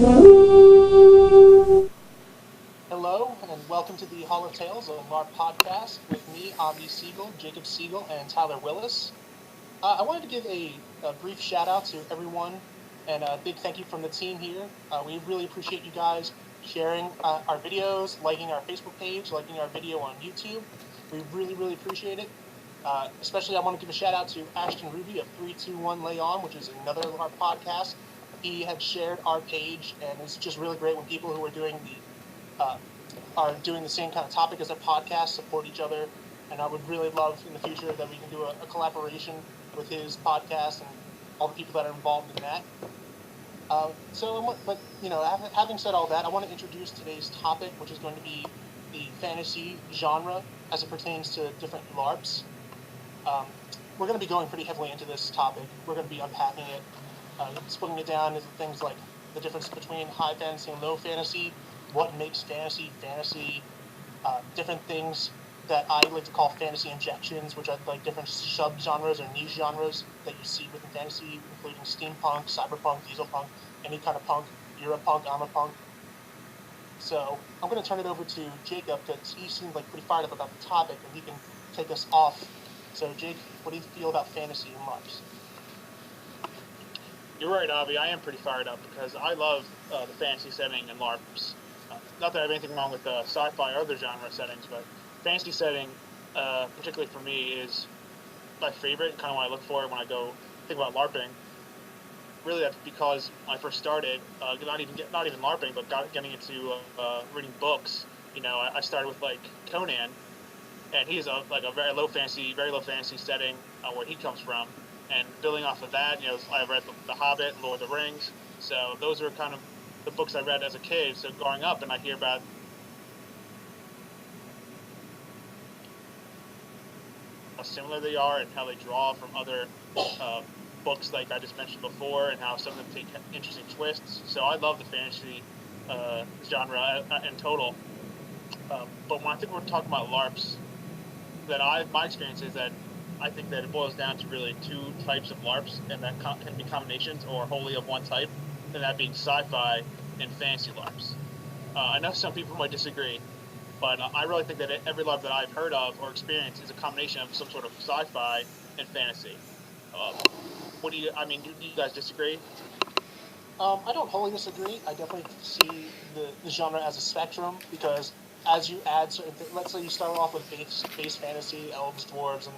Hello, and welcome to the Hall of Tales, a LARP podcast with me, Avi Siegel, Jacob Siegel, and Tyler Willis. I wanted to give a brief shout out to everyone and a big thank you from the team here. We really appreciate you guys sharing our videos, liking our Facebook page, liking our video on YouTube. We really, really appreciate it. Especially, I want to give a shout out to Ashton Ruby of 321 Lay On, which is another LARP podcast. He had shared our page, and it's just really great when people who are doing the same kind of topic as their podcast support each other. And I would really love in the future that we can do a collaboration with his podcast and all the people that are involved in that. Having said all that, I want to introduce today's topic, which is going to be the fantasy genre as it pertains to different LARPs. Um, we're going to be going pretty heavily into this topic. We're going to be unpacking it, splitting it down into things like the difference between high fantasy and low fantasy, what makes fantasy, different things that I like to call fantasy injections, which are like different subgenres or niche genres that you see within fantasy, including steampunk, cyberpunk, dieselpunk, any kind of punk. You're a punk, I'm a punk. So I'm going to turn it over to Jacob because he seems like pretty fired up about the topic, and he can take us off. So Jake, what do you feel about fantasy and LARPs? You're right, Avi. I am pretty fired up because I love the fantasy setting and LARPs. Not that I have anything wrong with sci-fi or other genre settings, but fantasy setting, particularly for me, is my favorite. Kind of what I look for when I go think about LARPing. Really, that's because when I first started, not even LARPing, but getting into reading books. I started with like Conan, and he's a very low fantasy setting where he comes from. And building off of that, I read The Hobbit, Lord of the Rings. So those are kind of the books I read as a kid. So growing up, and I hear about how similar they are and how they draw from other uh, books like I just mentioned before, and how some of them take interesting twists. So I love the fantasy genre in total. But when I think we're talking about LARPs, my experience is that I think that it boils down to really two types of LARPs, and that can be combinations or wholly of one type, and that being sci-fi and fantasy LARPs. I know some people might disagree, but I really think that every LARP that I've heard of or experienced is a combination of some sort of sci-fi and fantasy. Uh, what do you? I mean, do you guys disagree? I don't wholly disagree. I definitely see the genre as a spectrum because as you add certain let's say you start off with base fantasy, elves, dwarves, and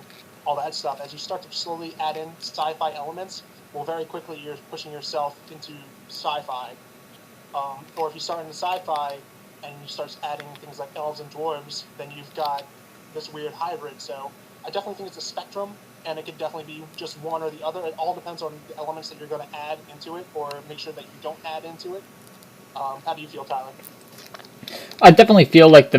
all that stuff. As you start to slowly add in sci-fi elements, well, very quickly you're pushing yourself into sci-fi. Or if you start in the sci-fi and you start adding things like elves and dwarves, then you've got this weird hybrid. So I definitely think it's a spectrum, and it could definitely be just one or the other. It all depends on the elements that you're going to add into it, or make sure that you don't add into it. How do you feel, Tyler? I definitely feel like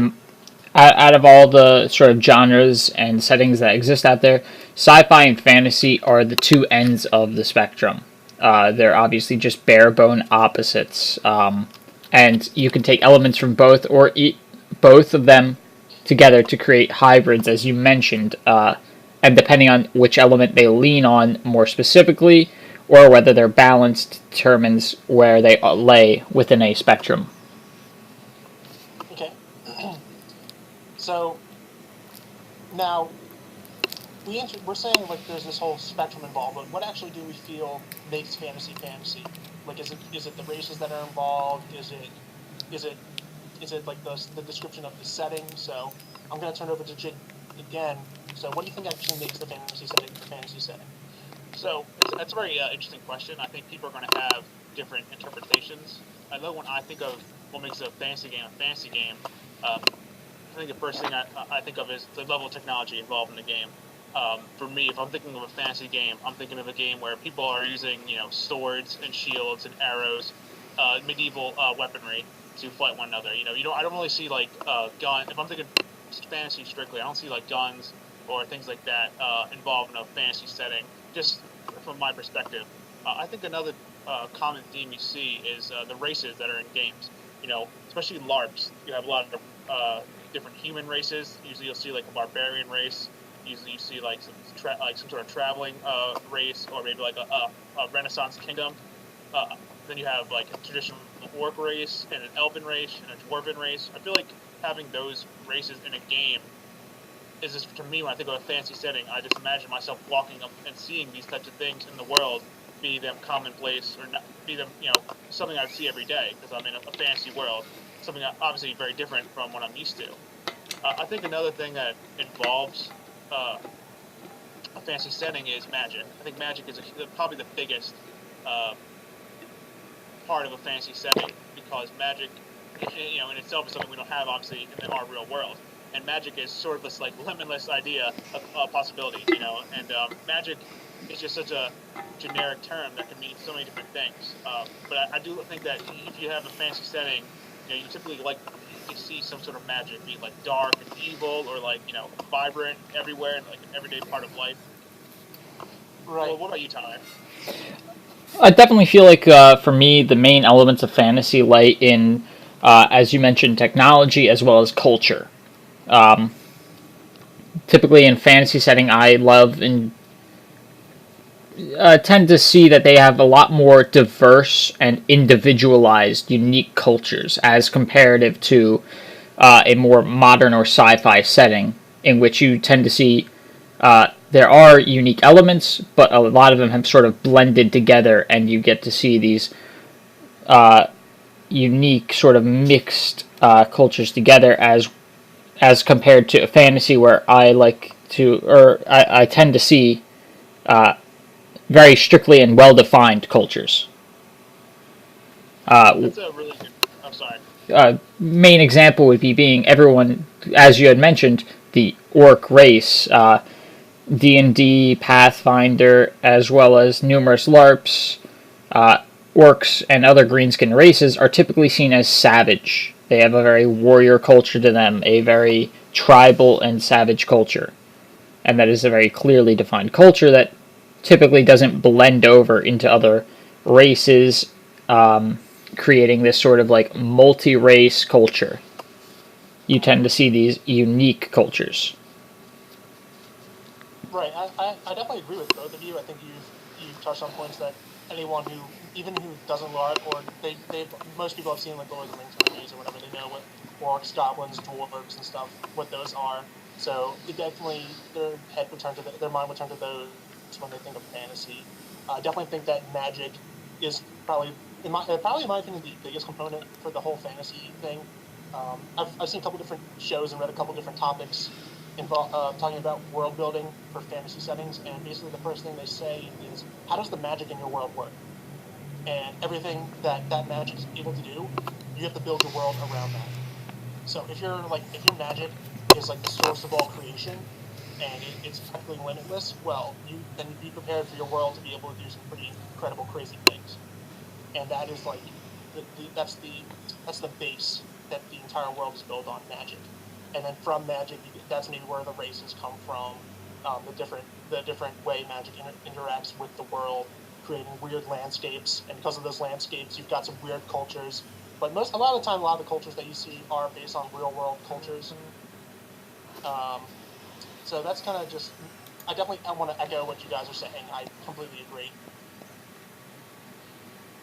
out of all the sort of genres and settings that exist out there, sci-fi and fantasy are the two ends of the spectrum. They're obviously just bare bone opposites, and you can take elements from both or both of them together to create hybrids, as you mentioned. And depending on which element they lean on more specifically, or whether they're balanced, determines where they lay within a spectrum. Okay. So now we're saying like there's this whole spectrum involved, but what actually do we feel makes fantasy fantasy? Like, is it the races that are involved? Is it is it like the description of the setting? So I'm going to turn it over to Jake again. So what do you think actually makes the fantasy setting the fantasy setting? So that's a very interesting question. I think people are going to have different interpretations. I know when I think of what makes a fantasy game, um, I think the first thing I think of is the level of technology involved in the game. For me, if I'm thinking of a fantasy game, I'm thinking of a game where people are using, swords and shields and arrows, medieval weaponry to fight one another. I don't really see like gun. If I'm thinking fantasy strictly, I don't see like guns or things like that involved in a fantasy setting. Just from my perspective, I think another common theme you see is the races that are in games. Especially LARPs, you have a lot of different human races. Usually, you'll see like a barbarian race. Usually, you see like some sort of traveling race, or maybe like a Renaissance kingdom. Then you have like a traditional an orc race and an elven race and a dwarven race. I feel like having those races in a game is just, to me, when I think of a fantasy setting, I just imagine myself walking up and seeing these types of things in the world, be them commonplace or not, be them, something I'd see every day because I'm in a fantasy world, something obviously very different from what I'm used to. I think another thing that involves a fantasy setting is magic. I think magic is probably the biggest part of a fantasy setting because magic, in itself is something we don't have obviously in our real world. And magic is sort of this like limitless idea of possibility, And magic is just such a generic term that can mean so many different things. But I do think that if you have a fantasy setting, you typically like to see some sort of magic, be like dark and evil, or like vibrant everywhere, and like an everyday part of life. Right. Well, what about you, Tyler? I definitely feel like for me, the main elements of fantasy lay in, as you mentioned, technology as well as culture. Typically in fantasy setting, I love and tend to see that they have a lot more diverse and individualized, unique cultures as comparative to a more modern or sci-fi setting, in which you tend to see there are unique elements, but a lot of them have sort of blended together, and you get to see these unique, sort of mixed cultures together as compared to a fantasy where I tend to see very strictly and well-defined cultures. That's a really good. I'm sorry. Main example would be being everyone, as you had mentioned, the orc race, D&D, Pathfinder, as well as numerous LARPs, orcs, and other greenskin races are typically seen as savage. They have a very warrior culture to them, a very tribal and savage culture. And that is a very clearly defined culture that typically doesn't blend over into other races, creating this sort of like multi-race culture. You tend to see these unique cultures. Right. I definitely agree with both of you. I think you've touched on points that anyone who, even who doesn't LARP, or most people have seen like Lord of the Rings movies or whatever, they know what orcs, goblins, dwarves, and stuff, what those are. So it definitely, their mind would turn to those when they think of fantasy. I definitely think that magic is probably in my opinion, the biggest component for the whole fantasy thing. I've seen a couple different shows and read a couple different topics talking about world building for fantasy settings, and basically the first thing they say is, how does the magic in your world work? And everything that magic is able to do, you have to build your world around that. So if your magic is like the source of all creation, and it's practically limitless, well, then be prepared for your world to be able to do some pretty incredible, crazy things. And that is like that's the base that the entire world is built on, magic. And then from magic, that's maybe where the races come from, the different way magic interacts with the world, creating weird landscapes. And because of those landscapes, you've got some weird cultures. But a lot of the time, a lot of the cultures that you see are based on real world cultures. So that's kind of just. I want to echo what you guys are saying. I completely agree.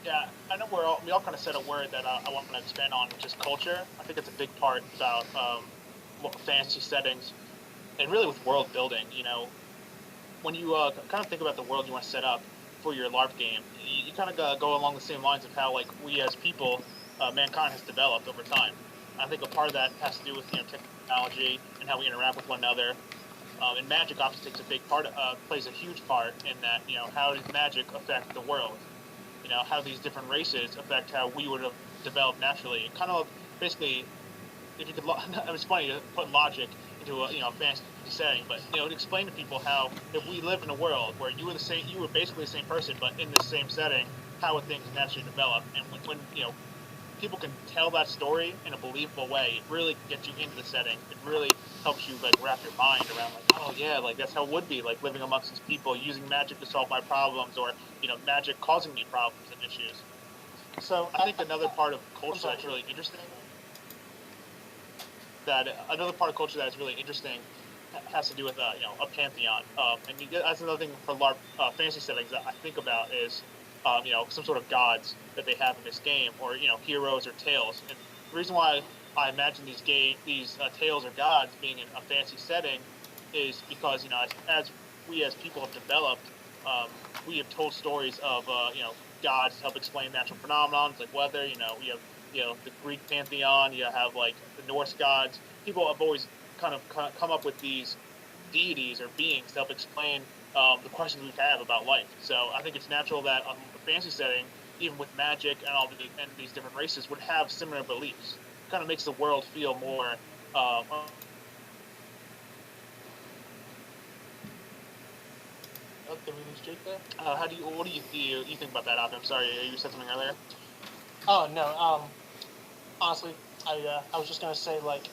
Yeah, I know we all kind of said a word that I want to expand on, which is culture. I think it's a big part about fantasy settings, and really with world building. When you kind of think about the world you want to set up for your LARP game, you kind of go along the same lines of how like we as people, mankind has developed over time. I think a part of that has to do with technology and how we interact with one another. And magic obviously takes a big part, plays a huge part in that. How does magic affect the world? How these different races affect how we would have developed naturally. And kind of basically, if you could, it's funny to put logic into a fantasy setting, but to explain to people how if we live in a world where you were basically the same person, but in the same setting, how would things naturally develop? And when people can tell that story in a believable way, it really gets you into the setting. It really helps you like wrap your mind around like, oh yeah, like that's how it would be, like living amongst these people, using magic to solve my problems, or magic causing me problems and issues. So I think another part of culture that's really interesting. Another part of culture that is really interesting has to do with a pantheon. And that's another thing for LARP fantasy settings that I think about is some sort of gods that they have in this game, or heroes or tales. And the reason why I imagine these tales or gods being in a fantasy setting is because as we as people have developed, we have told stories of gods to help explain natural phenomena like weather. We have the Greek pantheon. You have like the Norse gods. People have always kind of come up with these deities or beings to help explain the questions we have about life. So I think it's natural that a fantasy setting, even with magic and and these different races, would have similar beliefs. It kind of makes the world feel more. Uh, Oh, did we lose Jake there? what do you think about that, Avi? I'm sorry, you said something earlier. Oh no. Honestly, I was just gonna say like,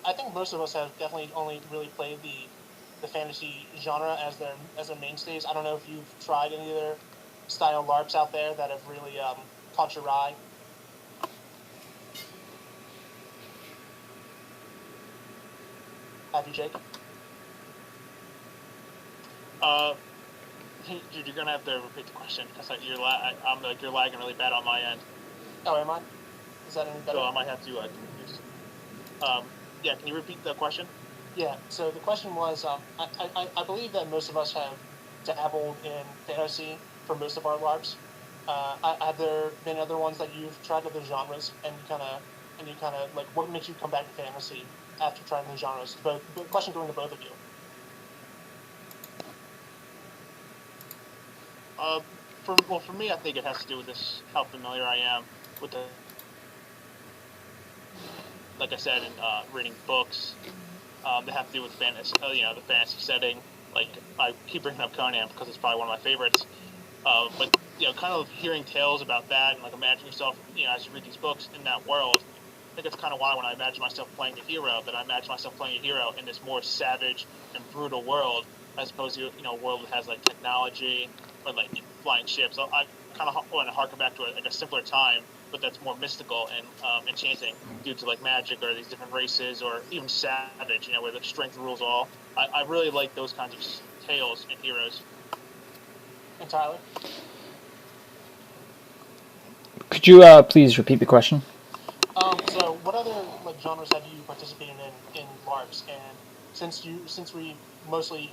I think most of us have definitely only really played the fantasy genre as their mainstays. I don't know if you've tried any other style LARPs out there that have really caught your eye. Have you, Jake? Dude, you're gonna have to repeat the question because I'm like you're lagging really bad on my end. Oh, am I? Is that any better? So I might have to yeah. Can you repeat the question? Yeah. So the question was, I believe that most of us have dabbled in fantasy for most of our LARPs. Have there been other ones that you've tried other genres and you kind of like what makes you come back to fantasy after trying the genres? But the question going to both of you. Uh, for me, I think it has to do with this how familiar I am with the, like I said, in reading books that have to do with fantasy, the fantasy setting. Like I keep bringing up Conan because it's probably one of my favorites. But kind of hearing tales about that and like imagine yourself, as you read these books in that world. I think that's kind of why when I imagine myself playing a hero, that I imagine myself playing a hero in this more savage and brutal world, as opposed to a world that has like technology or like flying ships. So I kind of want to harken back to like a simpler time, but that's more mystical and enchanting due to like magic or these different races or even savage, where the strength rules all. I really like those kinds of tales and heroes. And Tyler? Could you please repeat the question? So what other like genres have you participated in LARPs? And since we mostly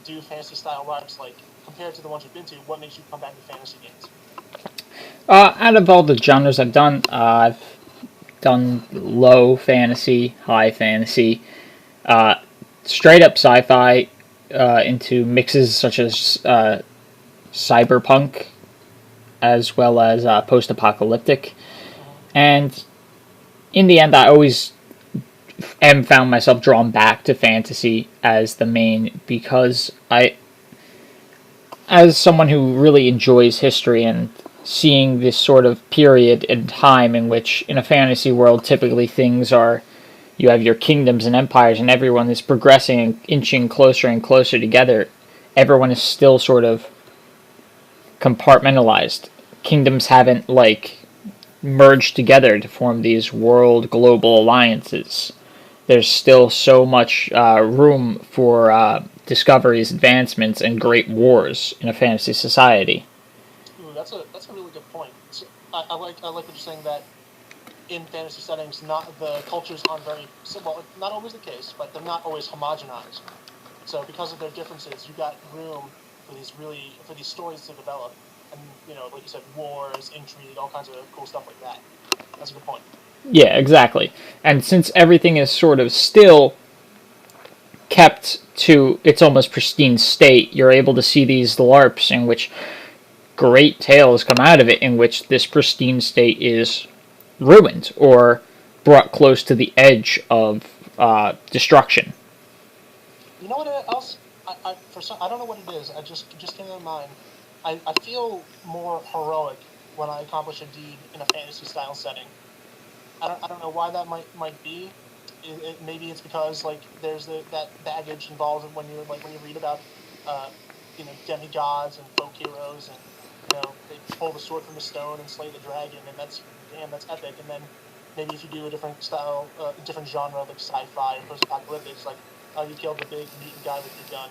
do fantasy style LARPs, like compared to the ones you've been to, what makes you come back to fantasy games? Out of all the genres I've done low fantasy, high fantasy, uh, straight up sci-fi, into mixes such as cyberpunk, as well as post-apocalyptic. And in the end, I always am found myself drawn back to fantasy as the main because as someone who really enjoys history and seeing this sort of period in time in which in a fantasy world typically things are you have your kingdoms and empires and everyone is progressing and inching closer and closer together, everyone is still sort of compartmentalized. Kingdoms haven't like merged together to form these world global alliances. There's still so much room for discoveries, advancements, and great wars in a fantasy society. Ooh, that's a really good point. So I like what you're saying that in fantasy settings, not the cultures aren't well, not always the case, but they're not always homogenized. So because of their differences, you got room for these stories to develop, and like you said, wars, intrigue, all kinds of cool stuff like that. That's a good point. Yeah, exactly. And since everything is sort of still kept to its almost pristine state, you're able to see these LARPs in which great tales come out of it, in which this pristine state is ruined or brought close to the edge of destruction. You know what else? I don't know what it is. I just came to mind. I feel more heroic when I accomplish a deed in a fantasy style setting. I don't know why that might be. Maybe it's because like there's that baggage involved when you read about uh, demigods and folk heroes and they pull the sword from the stone and slay the dragon and that's epic. And then maybe if you do a different style, different genre like sci-fi or post-apocalyptic, it's like, oh, you killed the big meaty guy with your gun.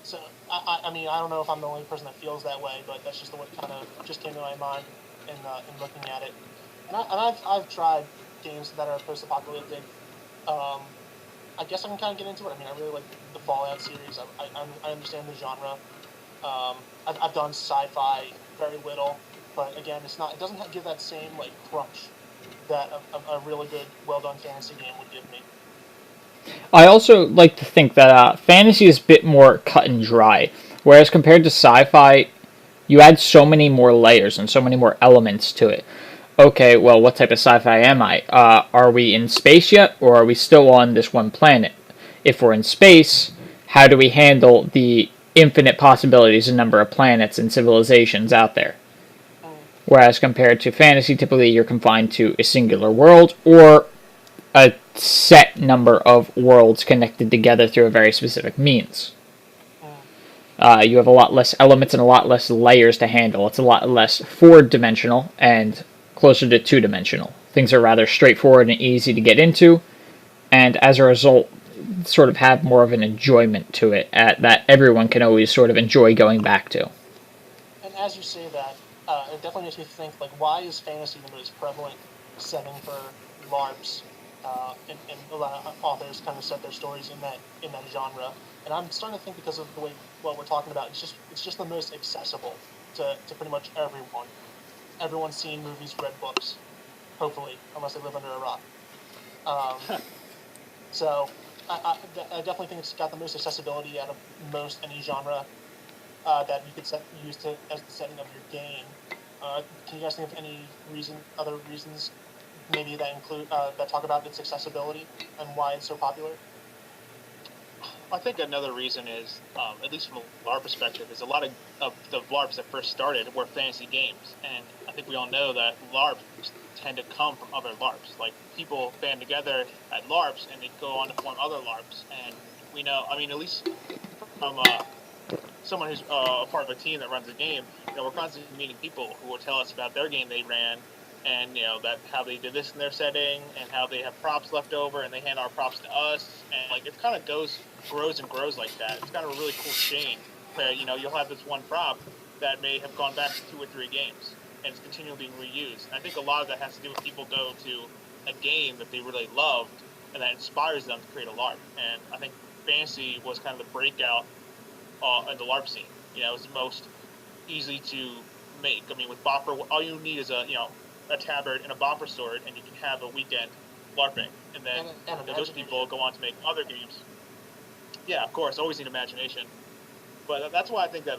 So I mean, I don't know if I'm the only person that feels that way, but that's just the way it kind of just came to my mind in looking at it. I've tried games that are post-apocalyptic. Um, I guess I can kind of get into it. I mean, I really like the Fallout series. I understand the genre. I've done sci-fi very little, but again, it's not. It doesn't give that same like crunch that a really good, well done fantasy game would give me. I also like to think that fantasy is a bit more cut and dry, whereas compared to sci-fi, you add so many more layers and so many more elements to it. Okay, well, what type of sci-fi am I? Are we in space yet, or are we still on this one planet? If we're in space, how do we handle the infinite possibilities and number of planets and civilizations out there? Whereas compared to fantasy, typically you're confined to a singular world or a set number of worlds connected together through a very specific means. You have a lot less elements and a lot less layers to handle. It's a lot less four-dimensional and closer to two-dimensional. Things are rather straightforward and easy to get into, and as a result, sort of have more of an enjoyment to it that everyone can always sort of enjoy going back to. And as you say that, it definitely makes me think, like, why is fantasy the most prevalent setting for LARPs? And a lot of authors kind of set their stories in that genre. And I'm starting to think because of the way what we're talking about, it's just the most accessible to pretty much everyone. Everyone's seen movies, read books, hopefully, unless they live under a rock. So I definitely think it's got the most accessibility out of most any genre that you could use as the setting of your game. Can you guys think of any other reasons, maybe that include that talk about its accessibility and why it's so popular? I think another reason is, at least from a LARP perspective, is a lot of the LARPs that first started were fantasy games, and I think we all know that LARPs tend to come from other LARPs. Like, people band together at LARPs, and they go on to form other LARPs, and we know, I mean, at least from someone who's a part of a team that runs a game, we're constantly meeting people who will tell us about their game they ran, and that how they did this in their setting, and how they have props left over, and they hand our props to us, and like it kind of grows and grows like that. It's kind of a really cool chain where you'll have this one prop that may have gone back to 2 or 3 games, and it's continually being reused. And I think a lot of that has to do with people go to a game that they really loved, and that inspires them to create a LARP. And I think fantasy was kind of the breakout in the LARP scene. It's the most easy to make. I mean, with Bopper, all you need is a tabard and a Bopper sword, and you can have a weekend LARPing. And then those people go on to make other games. Yeah, of course, always need imagination. But that's why I think that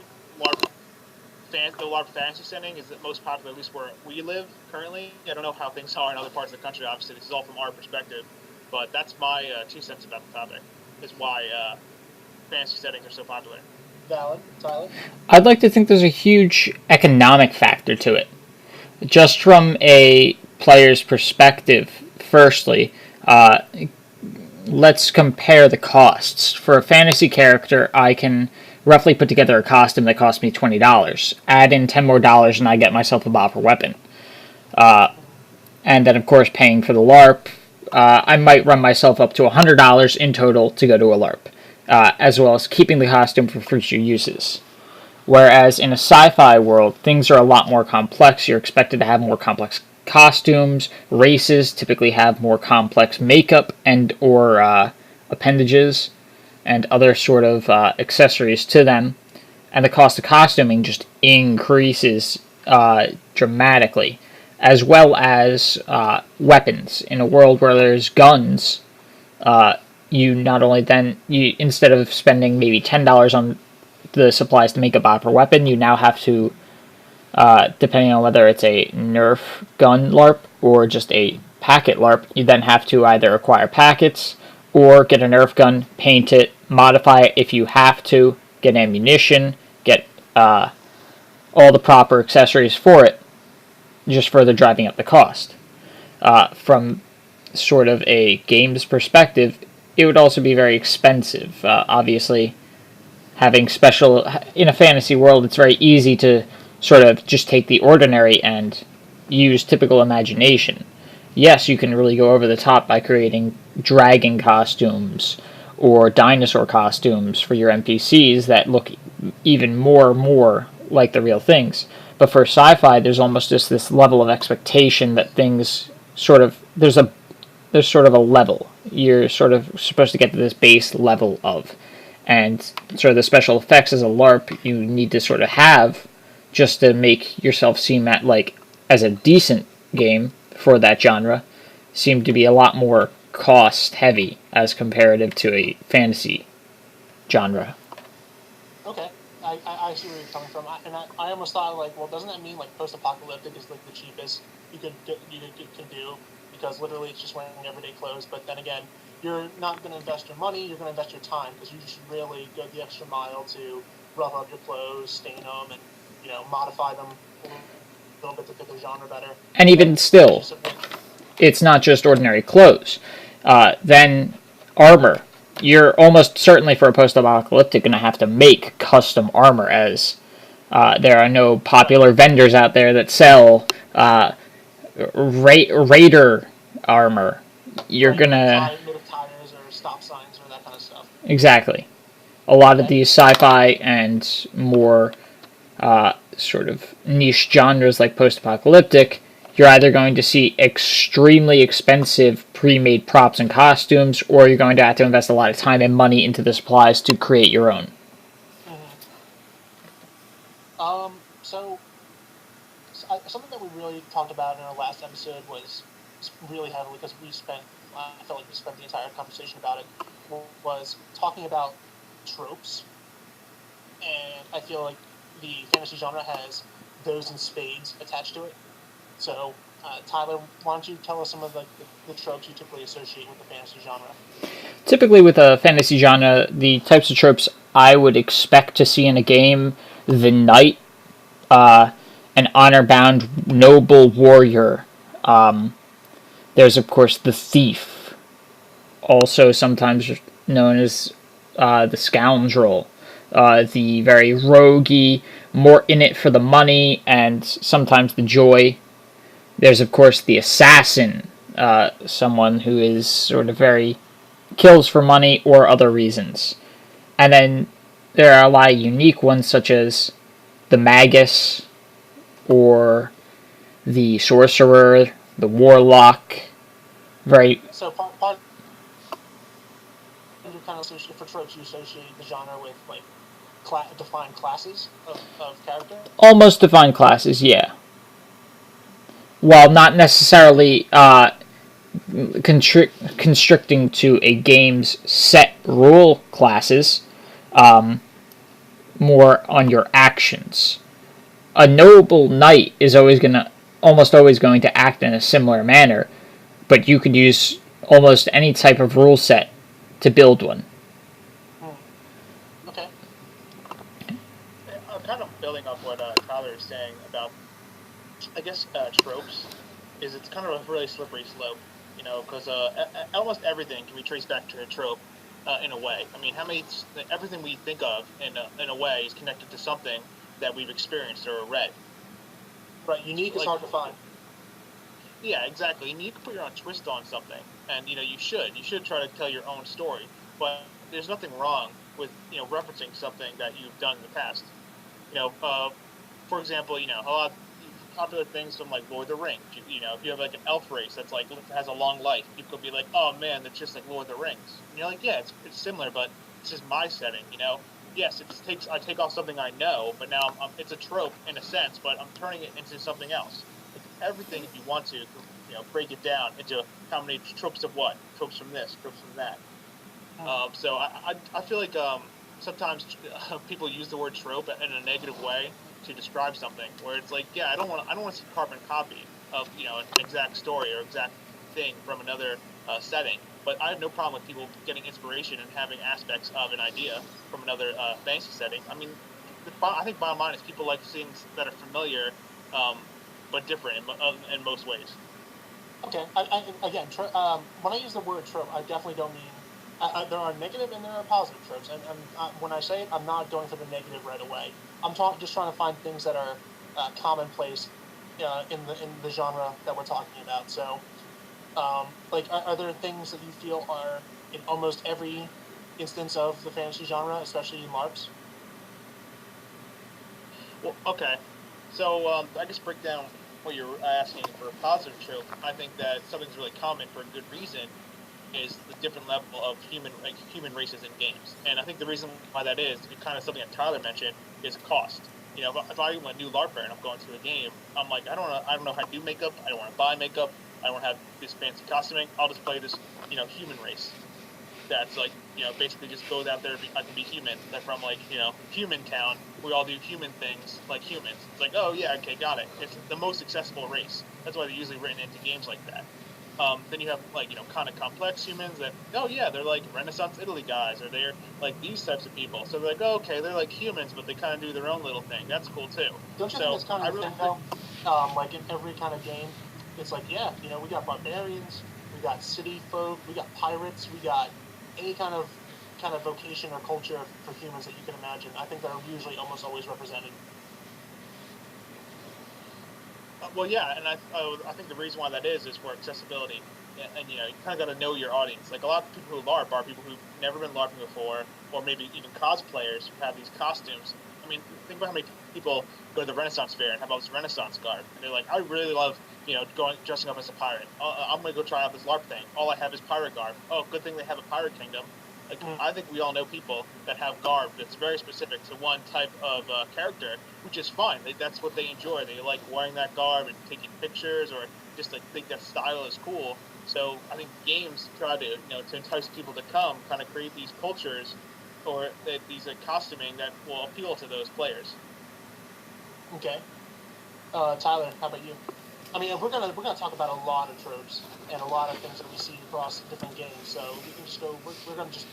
the LARP fantasy setting is the most popular, at least where we live currently. I don't know how things are in other parts of the country, obviously. This is all from our perspective. But that's my 2 cents about the topic, is why fantasy settings are so popular. Valid. Tyler? I'd like to think there's a huge economic factor to it. Just from a player's perspective, firstly, let's compare the costs. For a fantasy character, I can roughly put together a costume that costs me $20. Add in $10 more and I get myself a Bopper weapon. And then, of course, paying for the LARP, I might run myself up to $100 in total to go to a LARP, as well as keeping the costume for future uses. Whereas in a sci-fi world, things are a lot more complex. You're expected to have more complex costumes. Races typically have more complex makeup and or appendages and other sort of accessories to them. And the cost of costuming just increases dramatically. As well as weapons. In a world where there's guns, you not only then, instead of spending maybe $10 on the supplies to make a Bopper weapon, you now have to, depending on whether it's a Nerf gun LARP or just a packet LARP, you then have to either acquire packets or get a Nerf gun, paint it, modify it if you have to, get ammunition, get all the proper accessories for it, just further driving up the cost. From sort of a game's perspective, it would also be very expensive. Obviously, having special in a fantasy world, it's very easy to sort of just take the ordinary and use typical imagination. Yes, you can really go over the top by creating dragon costumes or dinosaur costumes for your NPCs that look even more like the real things. But for sci-fi, there's almost just this level of expectation that things sort of there's sort of a level. You're sort of supposed to get to this base level of, and sort of the special effects as a LARP you need to sort of have just to make yourself seem at like as a decent game for that genre seem to be a lot more cost heavy as comparative to a fantasy genre. Okay, I see where you're coming from, I almost thought like, well, doesn't that mean like post-apocalyptic is like the cheapest you can do, because literally it's just wearing everyday clothes. But then again, you're not going to invest your money, you're going to invest your time, because you should really go the extra mile to rough up your clothes, stain them, and modify them a little bit to fit the genre better. And even still, it's not just ordinary clothes. Then armor. You're almost certainly for a post-apocalyptic going to have to make custom armor, as there are no popular vendors out there that sell Raider armor. You're gonna made of tires or stop signs or that kind of stuff. Exactly. A lot of these sci-fi and more sort of niche genres like post-apocalyptic, you're either going to see extremely expensive pre-made props and costumes, or you're going to have to invest a lot of time and money into the supplies to create your own. So something that we really talked about in our last episode was really heavily, because I felt like we spent the entire conversation about it, was talking about tropes. And I feel like the fantasy genre has those in spades attached to it. So, Tyler, why don't you tell us some of the tropes you typically associate with the fantasy genre? Typically with a fantasy genre, the types of tropes I would expect to see in a game: the knight, an honor-bound noble warrior. There's, of course, the thief, also sometimes known as the scoundrel, the very roguey, more in it for the money and sometimes the joy. There's, of course, the assassin, someone who is sort of very kills for money or other reasons. And then there are a lot of unique ones, such as the magus, or the sorcerer, the warlock. Very. So, you kind of associate, for tropes, you associate the genre with like defined classes of character. Almost defined classes, yeah. While not necessarily constricting to a game's set rule classes, more on your actions. A noble knight is almost always going to act in a similar manner, but you could use almost any type of rule set to build one. Okay. I'm kind of building up what Tyler is saying about, I guess, tropes. It's kind of a really slippery slope, because almost everything can be traced back to a trope in a way. I mean, everything we think of in a way is connected to something that we've experienced or read. Right, unique is hard to find. Yeah, exactly. And you can put your own twist on something, and you should try to tell your own story. But there's nothing wrong with referencing something that you've done in the past. For example, a lot of popular things from like Lord of the Rings. If you have like an elf race that's like has a long life, people could be like, oh man, that's just like Lord of the Rings. And you're like, yeah, it's similar, but it's just my setting. Yes, I take off something I know, but now it's a trope in a sense, but I'm turning it into something else. Everything, if you want to, break it down into how many tropes of what, tropes from this, tropes from that. So I feel like sometimes people use the word trope in a negative way to describe something, where it's like, yeah, I don't want to see carbon copy of an exact story or exact thing from another setting. But I have no problem with people getting inspiration and having aspects of an idea from another fantasy setting. I mean, I think bottom line is people like things that are familiar, but different in most ways. Okay. Again, when I use the word trope, I definitely don't mean. There are negative and there are positive tropes, and when I say it, I'm not going for the negative right away. I'm just trying to find things that are commonplace in the genre that we're talking about. So, are there things that you feel are in almost every instance of the fantasy genre, especially in LARPs? Well, okay. So I guess break down what you're asking for a positive trope. I think that something's really common for a good reason is the different level of human races in games. And I think the reason why that is, it kind of something that Tyler mentioned, is cost. You know, if I'm a new LARPer and I'm going to a game, I'm like, I don't know how to do makeup. I don't want to buy makeup. I don't want to have this fancy costuming. I'll just play this, human race. That's like, basically just goes out there. I can be human. They're from like, human town. We all do human things like humans. It's like, oh yeah, okay, got it. It's the most accessible race. That's why they're usually written into games like that. Then you have like kind of complex humans that they're like Renaissance Italy guys, or they're like these types of people. So they're like okay, they're like humans, but they kind of do their own little thing. That's cool too. Don't you think it's kind of the thing though? Like in every kind of game, it's like we got barbarians, we got city folk, we got pirates, we got any kind of vocation or culture for humans that you can imagine. I think they're usually almost always represented. Well, yeah, and I think the reason why that is for accessibility, and you kind of got to know your audience. Like a lot of people who LARP are people who've never been LARPing before, or maybe even cosplayers who have these costumes. I mean, think about how many people go to the Renaissance fair and have all this Renaissance garb, and they're like, I really love dressing up as a pirate. I'm gonna go try out this LARP thing. All I have is pirate garb. Oh, good thing they have a pirate kingdom. Like, I think we all know people that have garb that's very specific to one type of character, which is fine. That's what they enjoy. They like wearing that garb and taking pictures, or just like think that style is cool. So I think games try to to entice people to come, kind of create these cultures or these costuming that will appeal to those players. Okay, Tyler, how about you? I mean, we're gonna talk about a lot of tropes and a lot of things that we see across different games. So we can just go. We're gonna just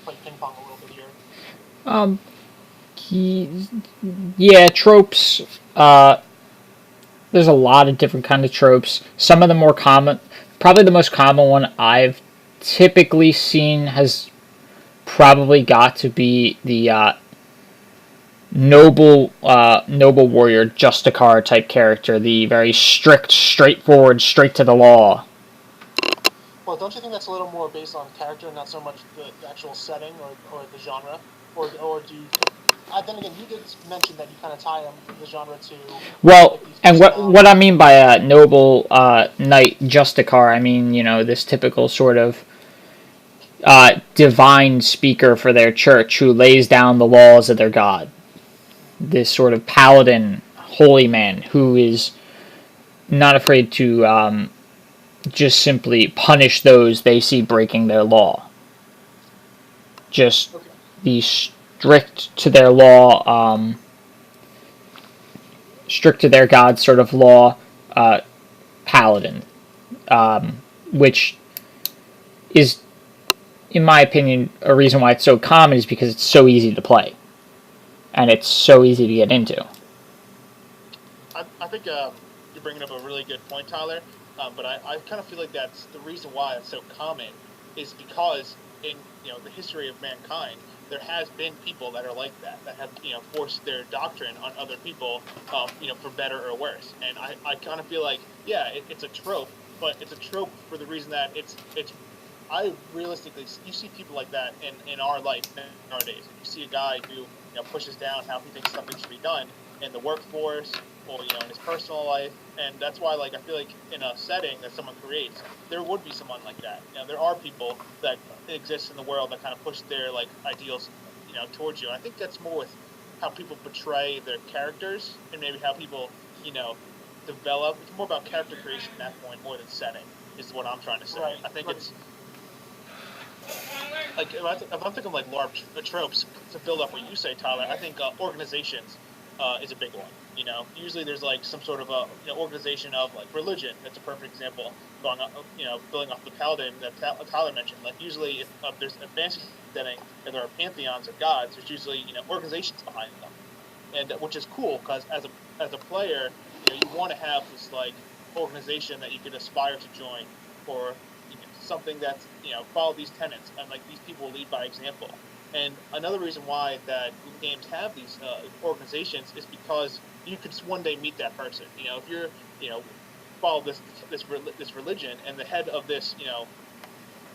play ping pong a little bit here. Yeah, tropes. There's a lot of different kind of tropes. Some of the more common, probably the most common one I've typically seen has probably got to be the noble warrior Justicar type character, the very strict, straightforward, straight to the law. Well, don't you think that's a little more based on character, and not so much the actual setting or the genre, or do you? Then again, you did mention that you kind of tie the genre to. Well, like and what I mean by a noble knight Justicar, I mean this typical sort of divine speaker for their church who lays down the laws of their god. This sort of paladin, holy man who is not afraid to just simply punish those they see breaking their law. Just the strict to their law, strict to their god sort of law paladin, which is, in my opinion, a reason why it's so common is because it's so easy to play. And it's so easy to get into. I think you're bringing up a really good point, Tyler. But I kind of feel like that's the reason why it's so common is because in the history of mankind, there has been people that are like that have forced their doctrine on other people, for better or worse. And I kind of feel like it's a trope, but it's a trope for the reason that it's. I realistically, you see people like that in our life nowadays. You see a guy who pushes down how he thinks something should be done in the workforce or in his personal life, and that's why I feel like in a setting that someone creates, there would be someone like that. There are people that exist in the world that kind of push their ideals towards you. And I think that's more with how people portray their characters and maybe how people develop. It's more about character creation at that point more than setting is what I'm trying to say. Right. I think it's if I'm thinking LARP tropes to build up what you say, Tyler, I think organizations is a big one. Usually there's some sort of a organization of religion. That's a perfect example. Going up, building off the paladin that Tyler mentioned. Usually if there's a fantasy setting and there are pantheons of gods, there's usually organizations behind them, and which is cool because as a player, you want to have this organization that you could aspire to join for. Something that's follow these tenets and these people lead by example. And another reason why that games have these organizations is because you could one day meet that person. If you're follow this religion and the head of this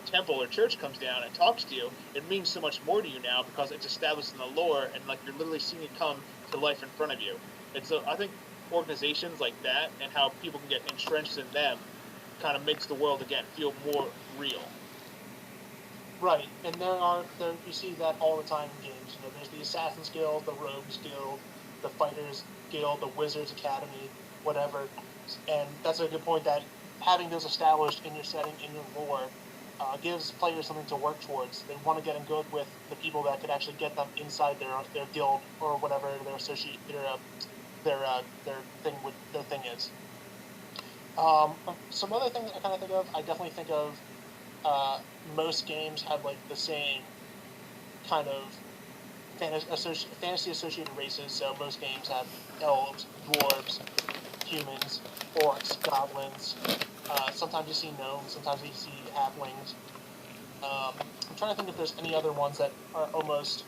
temple or church comes down and talks to you, it means so much more to you now because it's established in the lore and like you're literally seeing it come to life in front of you. And so I think organizations like that and how people can get entrenched in them kind of makes the world again feel more real. Right, and you see that all the time in games. You know, there's the Assassin's Guild, the Rogues Guild, the Fighters Guild, the Wizards Academy, whatever. And that's a good point that having those established in your setting, in your lore, gives players something to work towards. They want to get in good with the people that could actually get them inside their guild or whatever their associate their thing is. Some other thing that I kind of think of, I definitely think of most games have like the same kind of fantasy associated races. So most games have elves, dwarves, humans, orcs, goblins. Sometimes you see gnomes, sometimes you see halflings. I'm trying to think if there's any other ones that are almost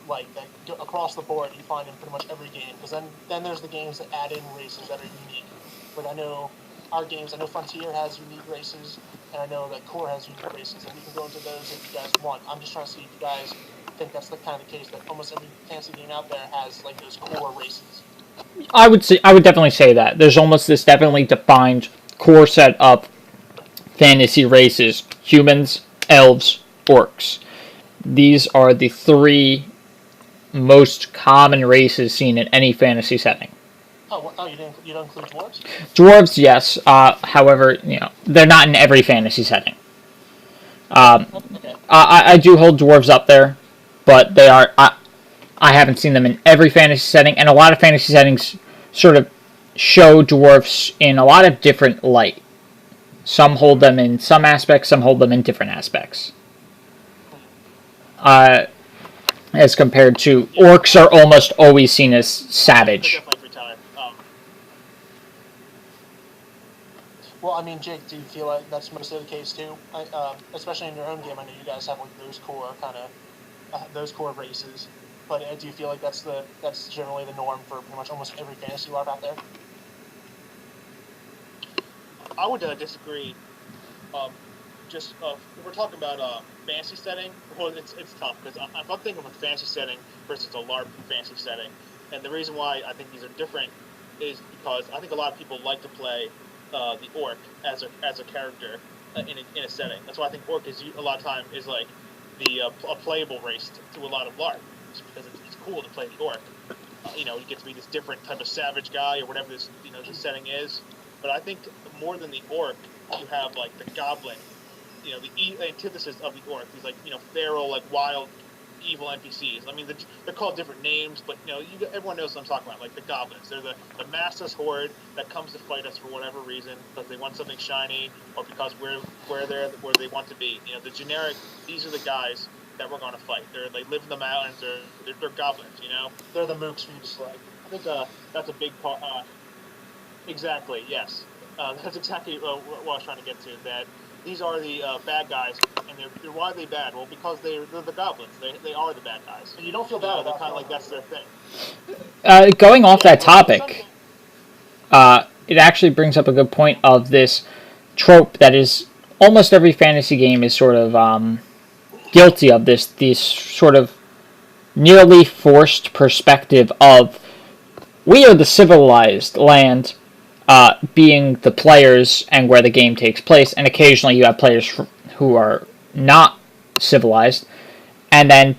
like that across the board you find in pretty much every game. Because then there's the games that add in races that are unique. Like I know Frontier has unique races, and I know that Core has unique races, and we can go into those if you guys want. I'm just trying to see if you guys think that's the kind of case that almost every fantasy game out there has like those core races. I would definitely say that there's almost this definitely defined core set of fantasy races: humans, elves, orcs. These are the three most common races seen in any fantasy setting. You don't include dwarves? Dwarves, yes. However, they're not in every fantasy setting. Okay. I do hold dwarves up there, but they are. I haven't seen them in every fantasy setting, and a lot of fantasy settings sort of show dwarves in a lot of different light. Some hold them in some aspects, some hold them in different aspects. As compared to orcs are almost always seen as savage. Well, I mean, Jake, do you feel like that's mostly the case too? Especially in your own game, I know you guys have like those core races. But do you feel like that's generally the norm for pretty much almost every fantasy LARP out there? I would disagree. If we're talking about fantasy setting, well, it's tough because I'm thinking of a fantasy setting versus a LARP fantasy setting, and the reason why I think these are different is because I think a lot of people like to play the orc as a character in a setting. That's why I think orc is a lot of time is like a playable race to a lot of LARP, because it's cool to play the orc. You get to be this different type of savage guy or whatever this setting is. But I think more than the orc, you have like the goblin, the antithesis of the orc. These like feral, like wild, evil NPCs. I mean, they're called different names, but everyone knows what I'm talking about. Like the goblins, they're the massless horde that comes to fight us for whatever reason, because they want something shiny or because we're where they want to be. The generic. These are the guys that we're going to fight. They live in the mountains. They're goblins. They're the mooks for you to slay. I think that's a big part. Exactly. Yes. That's exactly what I was trying to get to. That these are the bad guys, and they're why are they bad? Well, because they're the goblins. They are the bad guys. And you don't feel bad. They're kind of like that's their thing. Going off that topic, it actually brings up a good point of this trope that is almost every fantasy game is sort of guilty of these sort of nearly forced perspective of we are the civilized land, being the players and where the game takes place, and occasionally you have players who are not civilized, and then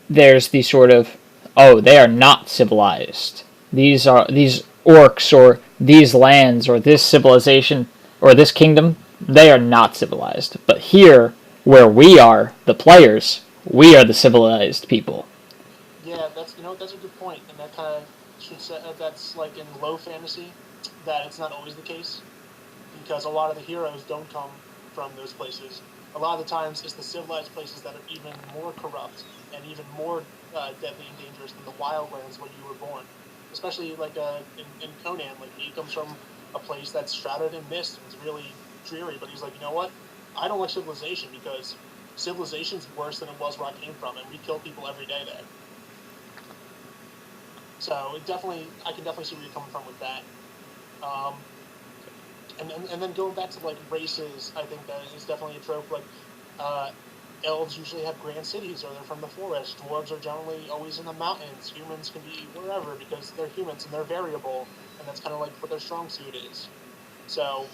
there's the sort of, oh, they are not civilized. These orcs or these lands or this civilization or this kingdom, they are not civilized. But here, where we are, the players, we are the civilized people. Yeah, that's a good point, and that kind of should say that's like in low fantasy that it's not always the case, because a lot of the heroes don't come from those places. A lot of the times, it's the civilized places that are even more corrupt and even more deadly and dangerous than the wildlands where you were born. Especially like in Conan, like he comes from a place that's shrouded in mist and it's really dreary. But he's like, you know what? I don't like civilization because civilization's worse than it was where I came from, and we kill people every day there. So I can definitely see where you're coming from with that. And then going back to like races, I think that is definitely a trope. Like, uh, elves usually have grand cities, or they're from the forest. Dwarves are generally always in the mountains. Humans can be wherever because they're humans and they're variable, and that's kind of like what their strong suit is. So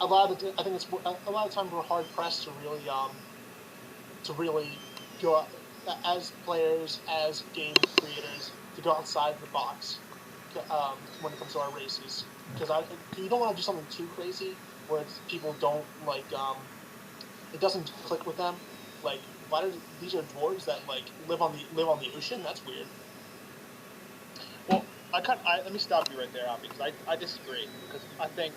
I think it's a lot of times we're hard pressed to really go as players, as game creators, to go outside the box when it comes to our races. Because you don't want to do something too crazy where people don't like it doesn't click with them. Like, why do these are dwarves that like live on the ocean? That's weird. Well, let me stop you right there, Avi, because I disagree. Because I think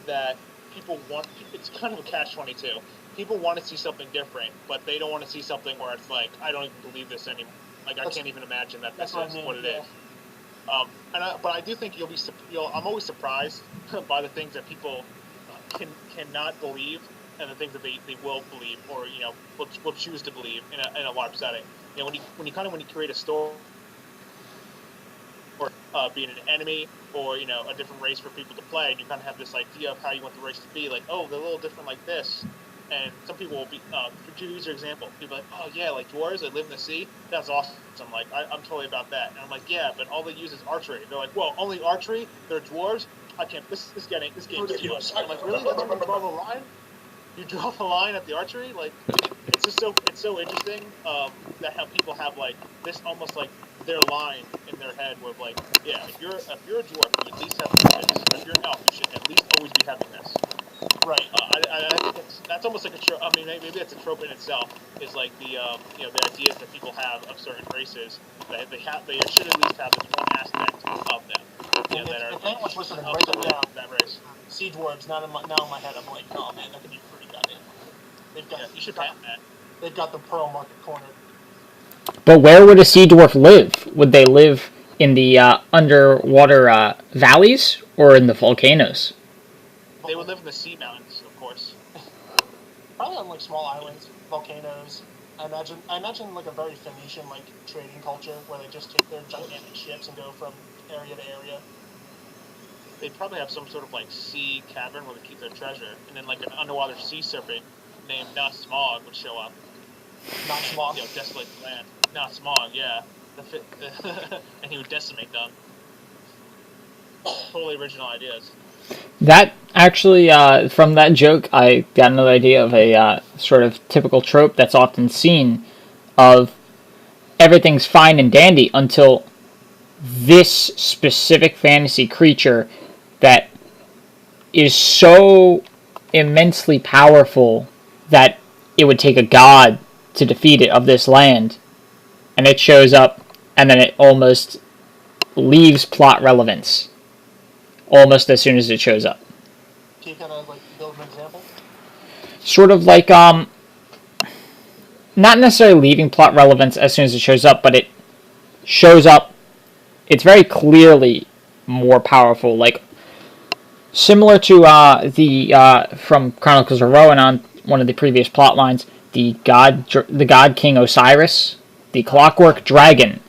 that people want it's kind of a catch-22. People want to see something different, but they don't want to see something where it's like, I don't even believe this anymore. Like, I can't even imagine that this is what it is. But I do think I'm always surprised by the things that people cannot believe, and the things that they will believe, or will choose to believe in a LARP setting. When you create a story, or being an enemy, or a different race for people to play, and you kind of have this idea of how you want the race to be. Like, oh, they're a little different like this. And some people will be, to use your example, people are like, oh yeah, like dwarves, they live in the sea. That's awesome. So I'm like, I'm totally about that. And I'm like, yeah, but all they use is archery. They're like, well, only archery? They're dwarves? I can't. This game is ridiculous. I'm like, really? That's where you draw the line? You draw the line at the archery? Like, it's so interesting that how people have like this almost like their line in their head where like, yeah, if you're a dwarf, you at least have this. If you're an elf, you should at least always be having this. Right. I think that's almost like a trope. I mean, maybe that's a trope in itself. Is like the the ideas that people have of certain races that they should at least have this one aspect of them. If anyone's listening, write them down. That race. Sea dwarves. Now in my head, I'm like, oh man, that could be pretty goddamn. You should patent that. They've got the pearl market cornered. But where would a sea dwarf live? Would they live in the underwater valleys or in the volcanoes? They would live in the sea mountains, of course. Probably on like small islands, volcanoes. I imagine like a very Phoenician like trading culture where they just take their gigantic ships and go from area to area. They'd probably have some sort of like sea cavern where they keep their treasure, and then like an underwater sea serpent named Not Smog would show up. Not Smog. Desolate the land. Not Smog, yeah. And he would decimate them. Totally original ideas. That actually, from that joke, I got another idea of a sort of typical trope that's often seen of everything's fine and dandy until this specific fantasy creature that is so immensely powerful that it would take a god to defeat it of this land, and it shows up, and then it almost leaves plot relevance almost as soon as it shows up. Can you kind of like build an example? Sort of like not necessarily leaving plot relevance as soon as it shows up, but it shows up. It's very clearly more powerful, like similar to the from Chronicles of Rohan on one of the previous plot lines, the god king Osiris, the Clockwork Dragon,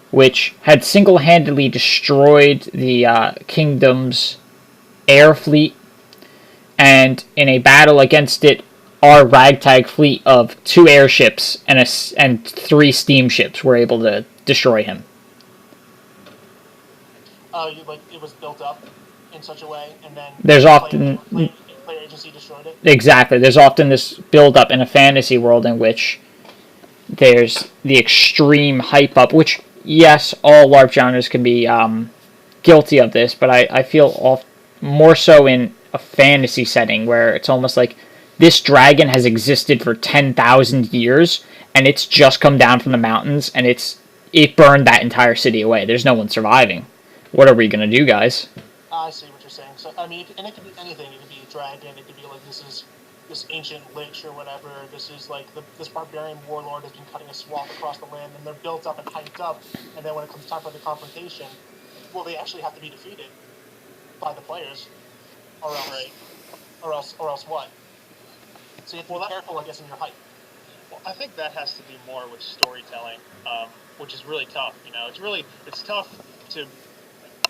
which had single-handedly destroyed the kingdom's air fleet, and in a battle against it, our ragtag fleet of 2 airships and 3 steamships were able to destroy him. It was built up in such a way, and then there's often player agency destroyed it. Exactly. There's often this build-up in a fantasy world in which there's the extreme hype up, which, yes, all LARP genres can be guilty of this, but I feel more so in a fantasy setting where it's almost like this dragon has existed for 10,000 years, and it's just come down from the mountains, and it burned that entire city away. There's no one surviving. What are we going to do, guys? I see what you're saying. So, I mean, and it could be anything. It could be a dragon. It could be like this ancient lich or whatever. This is like this barbarian warlord has been cutting a swath across the land, and they're built up and hyped up. And then when it comes time for the confrontation, well, they actually have to be defeated by the players, or else what? So you have to be careful, I guess, in your hype. Well, I think that has to do more with storytelling, which is really tough. It's tough to.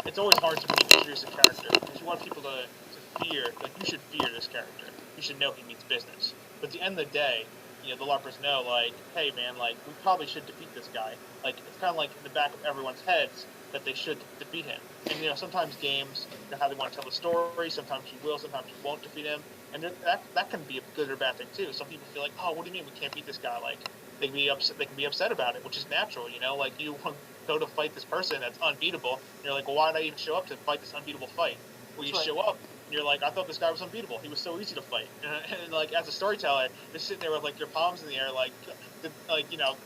It's always hard to introduce a character because you want people to you should fear this character. You should know he means business. But at the end of the day, the LARPers know, like, hey man, like, we probably should defeat this guy. Like, it's kind of like in the back of everyone's heads that they should defeat him. And sometimes games, how they want to tell the story. Sometimes you will, sometimes you won't defeat him. And that can be a good or bad thing too. Some people feel like, oh, what do you mean we can't beat this guy? Like, they can be upset. They can be upset about it, which is natural. Like you want to go to fight this person that's unbeatable. And you're like, well, why did I even show up to fight this unbeatable fight? Well, you show up. And you're like, I thought this guy was unbeatable. He was so easy to fight. And like, as a storyteller, you're sitting there with like your palms in the air, like,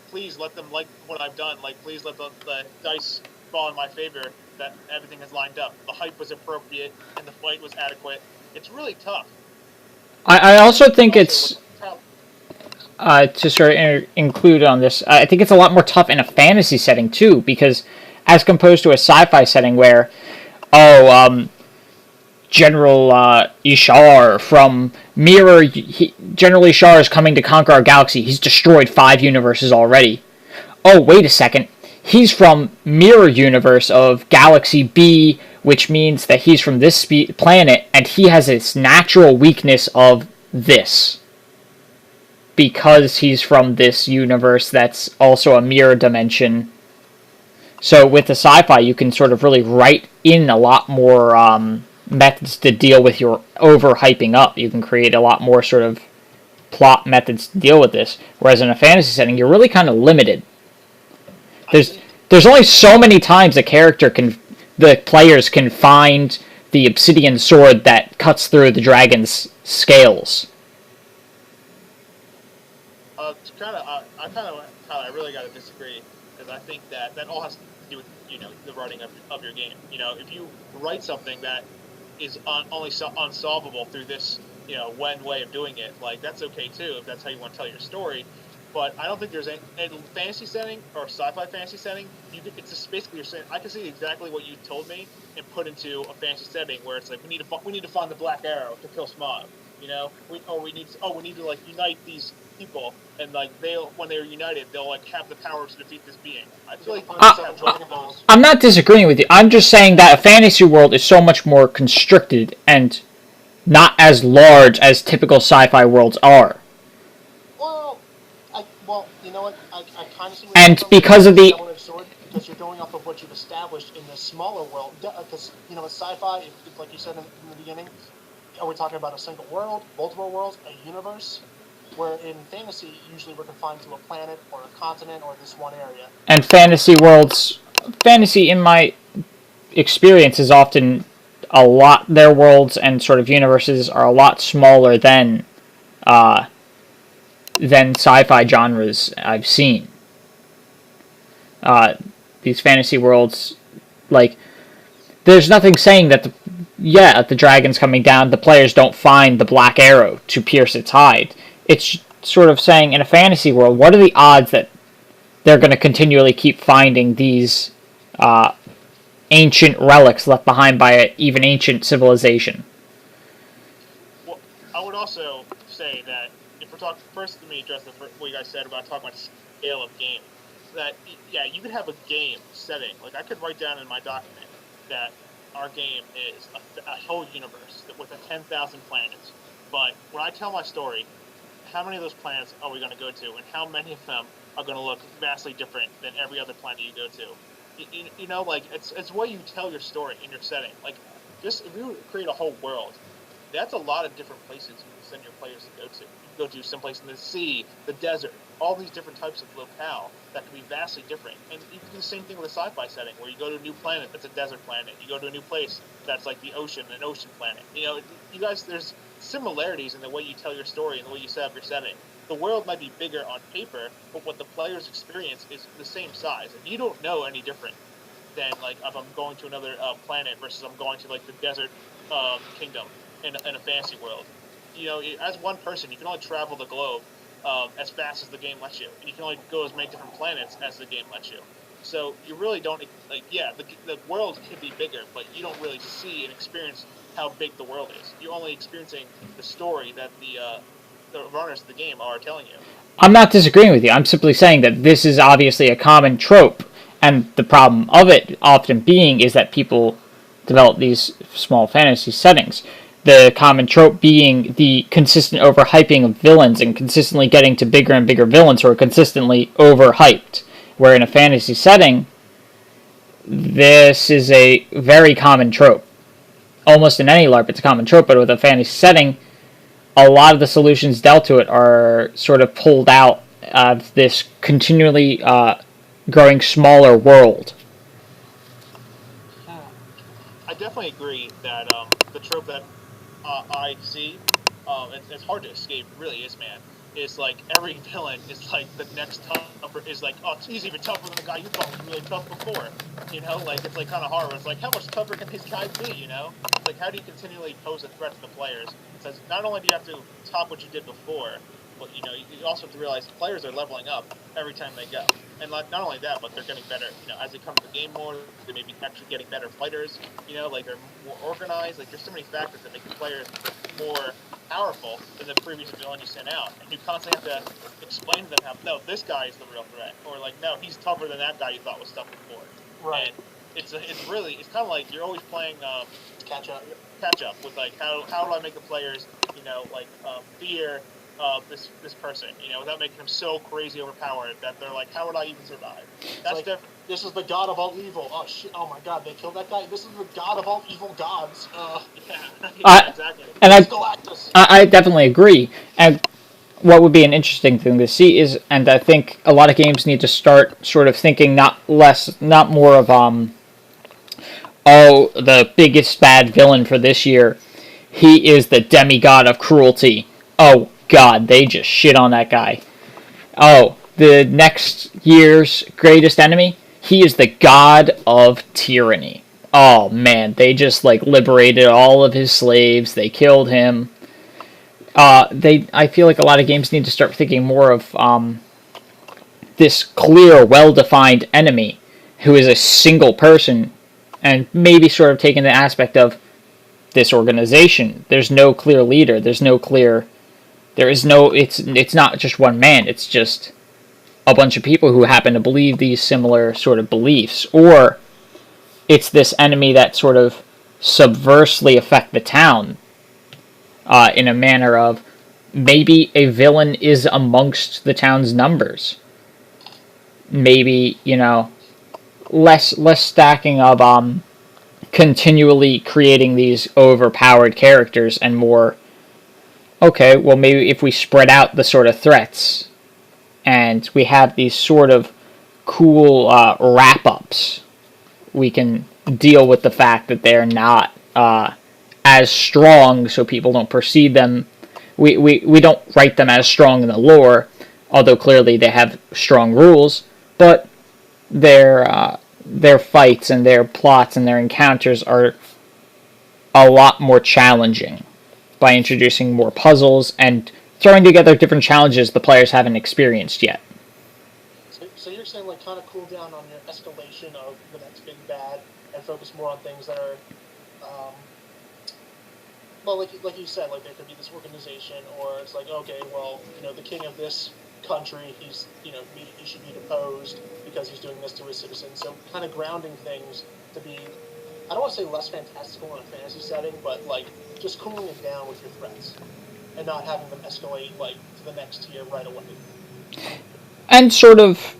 please let them like what I've done. Like, please let the dice fall in my favor. That everything has lined up. The hype was appropriate, and the fight was adequate. It's really tough. I also think it's to sort of include on this. I think it's a lot more tough in a fantasy setting too, because as opposed to a sci-fi setting where, General Ishar from Mirror. General Ishar is coming to conquer our galaxy. He's destroyed 5 universes already. Oh, wait a second. He's from Mirror Universe of Galaxy B, which means that he's from this planet, and he has this natural weakness of this. Because he's from this universe that's also a mirror dimension. So with the sci-fi, you can sort of really write in a lot more methods to deal with your over-hyping up. You can create a lot more sort of plot methods to deal with this. Whereas in a fantasy setting, you're really kind of limited. There's only so many times the players can find the obsidian sword that cuts through the dragon's scales. I really got to disagree, because I think that all has to do with the writing of your game. If you write something that is only unsolvable through this when way of doing it, like, that's okay too if that's how you want to tell your story. But I don't think there's any fantasy setting or sci-fi fantasy setting. It's just basically you're saying I can see exactly what you told me and put into a fantasy setting where it's like we need to find the Black Arrow to kill Smog. We need to like unite these people, and like when they're united, they'll like have the power to defeat this being. I feel like I'm not disagreeing with you. I'm just saying that a fantasy world is so much more constricted and not as large as typical sci-fi worlds are. Well, you know what? I kind of see what and because of the because you're going off of what you've established in the smaller world. Because with sci-fi, like you said in the beginning, are we talking about a single world, multiple worlds, a universe? Where in fantasy, usually we're confined to a planet or a continent or this one area. And fantasy in my experience is often their worlds and sort of universes are a lot smaller than sci-fi genres I've seen. These fantasy worlds, like, there's nothing saying that the dragon's coming down, the players don't find the Black Arrow to pierce its hide. It's sort of saying, in a fantasy world, what are the odds that they're going to continually keep finding these ancient relics left behind by an even ancient civilization? Well, I would also say that if we're talking, first let me address what you guys said about talking about scale of game. That, yeah, you could have a game setting. Like, I could write down in my document that our game is a whole universe with 10,000 planets. But when I tell my story, how many of those planets are we going to go to, and how many of them are going to look vastly different than every other planet you go to? Like, it's what you tell your story in your setting. Like, just if you create a whole world, that's a lot of different places you can send your players to go to. You can go to someplace in the sea, the desert, all these different types of locale that can be vastly different. And you can do the same thing with a sci-fi setting, where you go to a new planet that's a desert planet. You go to a new place that's like the ocean, an ocean planet. You guys, there's similarities in the way you tell your story and the way you set up your setting. The world might be bigger on paper, but what the players experience is the same size. And you don't know any different than, like, if I'm going to another planet versus I'm going to, like, the desert kingdom in a fantasy world. As one person, you can only travel the globe as fast as the game lets you. And you can only go as many different planets as the game lets you. So you really don't, like, yeah, the world can be bigger, but you don't really see and experience how big the world is. You're only experiencing the story that the runners of the game are telling you. I'm not disagreeing with you. I'm simply saying that this is obviously a common trope, and the problem of it often being is that people develop these small fantasy settings. The common trope being the consistent overhyping of villains and consistently getting to bigger and bigger villains who are consistently overhyped. Where in a fantasy setting, this is a very common trope. Almost in any LARP, it's a common trope, but with a fantasy setting, a lot of the solutions dealt to it are sort of pulled out of this continually growing smaller world. I definitely agree that the trope that I see, it's hard to escape. It really is, man. It's like every villain is like the next tougher is like, oh, he's even tougher than the guy you thought was really tough before. You know, like it's like kind of hard. It's like, how much tougher can these guys be? You know, it's like how do you continually pose a threat to the players? It says not only do you have to top what you did before, but you know, you also have to realize players are leveling up every time they go. And not only that, but they're getting better. You know, as they come to the game more, they may be actually getting better fighters. You know, like they're more organized. Like there's so many factors that make the players more powerful than the previous villain you sent out. And you constantly have to explain to them how, no, this guy is the real threat, or like, no, he's tougher than that guy you thought was tough before. Right. And it's kind of like you're always playing Catch up. with like how do I make the players, you know, like fear this person, you know, without making him so crazy overpowered that they're like, how would I even survive? That's like, different. This is the god of all evil. Oh shit! Oh my god, they killed that guy. This is the god of all evil gods. Yeah, exactly. And Galactus. I definitely agree. And what would be an interesting thing to see is, and I think a lot of games need to start sort of thinking not more of oh, the biggest bad villain for this year, he is the demigod of cruelty. Oh god, they just shit on that guy. Oh, the next year's greatest enemy, he is the god of tyranny. Oh man, they just like liberated all of his slaves, they killed him. I feel like a lot of games need to start thinking more of this clear, well-defined enemy who is a single person, and maybe sort of taking the aspect of this organization. There's no clear leader. There is no. It's not just one man. It's just a bunch of people who happen to believe these similar sort of beliefs, or it's this enemy that sort of subversely affect the town in a manner of maybe a villain is amongst the town's numbers. Maybe, you know, less stacking of continually creating these overpowered characters and more, okay, well maybe if we spread out the sort of threats and we have these sort of cool wrap-ups, we can deal with the fact that they're not as strong, so people don't perceive them. We don't write them as strong in the lore, although clearly they have strong rules, but their fights and their plots and their encounters are a lot more challenging by introducing more puzzles and throwing together different challenges the players haven't experienced yet. So you're saying like kind of cool down on your escalation of the next big bad and focus more on things that are, well, like you said, like there could be this organization, or it's like, okay, well, you know, the king of this country, he's, you know, he should be deposed because he's doing this to his citizens. So kind of grounding things to be, I don't want to say less fantastical in a fantasy setting, but like just cooling it down with your threats and not having them escalate like to the next tier right away. And sort of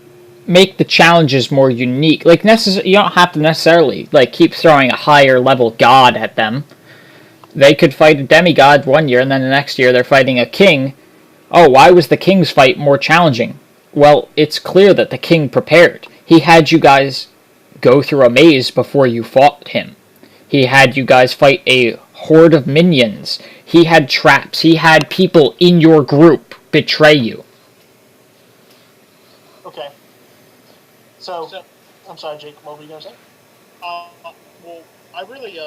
make the challenges more unique. Like you don't have to necessarily like keep throwing a higher level god at them. They could fight a demigod one year, and then the next year they're fighting a king. Oh, why was the king's fight more challenging? Well, it's clear that the king prepared. He had you guys go through a maze before you fought him. He had you guys fight a horde of minions. He had traps. He had people in your group betray you. Okay. So I'm sorry, Jake. What were you gonna say? Well, I really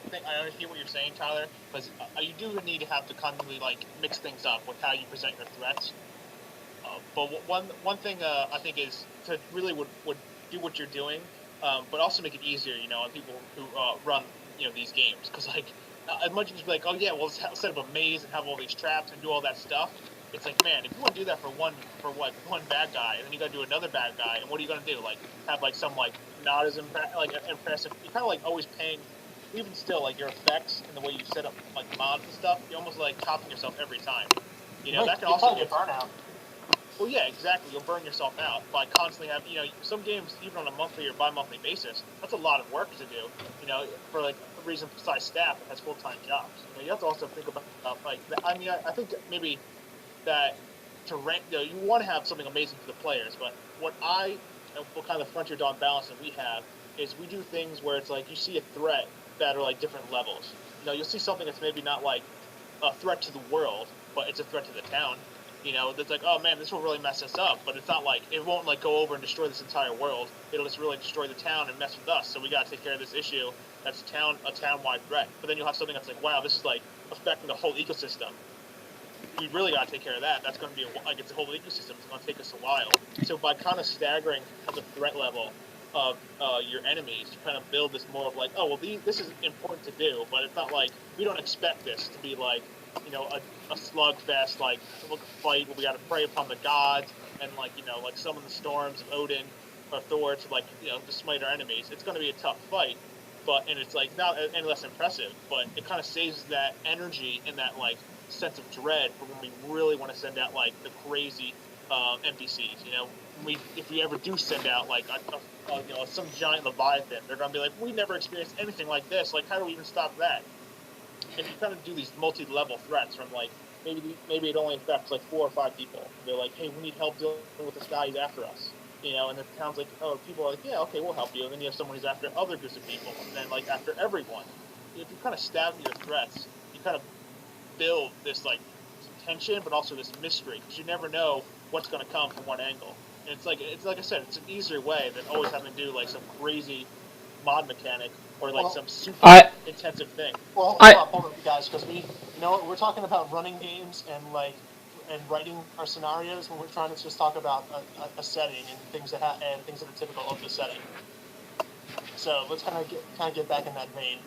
think I understand what you're saying, Tyler, because you do need to have to constantly like mix things up with how you present your threats. But one thing I think is to really would do what you're doing, but also make it easier, you know, on people who run, you know, these games, because like as much as you be like, oh yeah, well let's set up a maze and have all these traps and do all that stuff. It's like, man, if you want to do that for one bad guy, and then you got to do another bad guy, and what are you going to do? Like have like some like not as impressive. You're kind of like always paying even still, like your effects and the way you set up like mods and stuff, you're almost like topping yourself every time. You know, that can you'll also probably get burnout. well, yeah, exactly. You'll burn yourself out by constantly having, some games, even on a monthly or bi-monthly basis, that's a lot of work to do, for, like, a reason-sized staff that has full-time jobs. You have to also think about like, I mean, I think maybe that to rank, you want to have something amazing for the players, but what kind of Frontier Dawn balance that we have is we do things where it's like you see a threat that are, like, different levels. You'll see something that's maybe not, like, a threat to the world, but it's a threat to the town. That's like, oh man, this will really mess us up, but it's not like, it won't like go over and destroy this entire world. It'll just really destroy the town and mess with us, so we gotta take care of this issue that's a town-wide threat. But then you'll have something that's like, wow, this is like affecting the whole ecosystem. We really gotta take care of that. That's gonna be, it's a whole ecosystem, it's gonna take us a while. So by kind of staggering the threat level of your enemies, you kind of build this more of like, oh, well, this is important to do, but it's not like, we don't expect this to be like, a slugfest, like fight where we got to pray upon the gods and like summon the storms of Odin or Thor to to smite our enemies. It's going to be a tough fight, and it's like not any less impressive, but it kind of saves that energy and that like sense of dread for when we really want to send out like the crazy NPCs. If we ever do send out like some giant leviathan, they're going to be like, we never experienced anything like this. Like, how do we even stop that? If you kind of do these multi-level threats from like maybe it only affects like 4 or 5 people. They're like, hey, we need help dealing with this guy who's after us. And the town's like, oh, people are like, yeah, okay, we'll help you. And then you have someone who's after other groups of people, and then like after everyone. If you kind of stagger your threats, you kind of build this like tension, but also this mystery, because you never know what's going to come from one angle. And it's like I said, it's an easier way than always having to do like some crazy mod mechanic or like some super intensive thing. Well, hold on, guys, because we're talking about running games and writing our scenarios when we're trying to just talk about a setting and things that are typical of the setting. So let's kind of get back in that vein.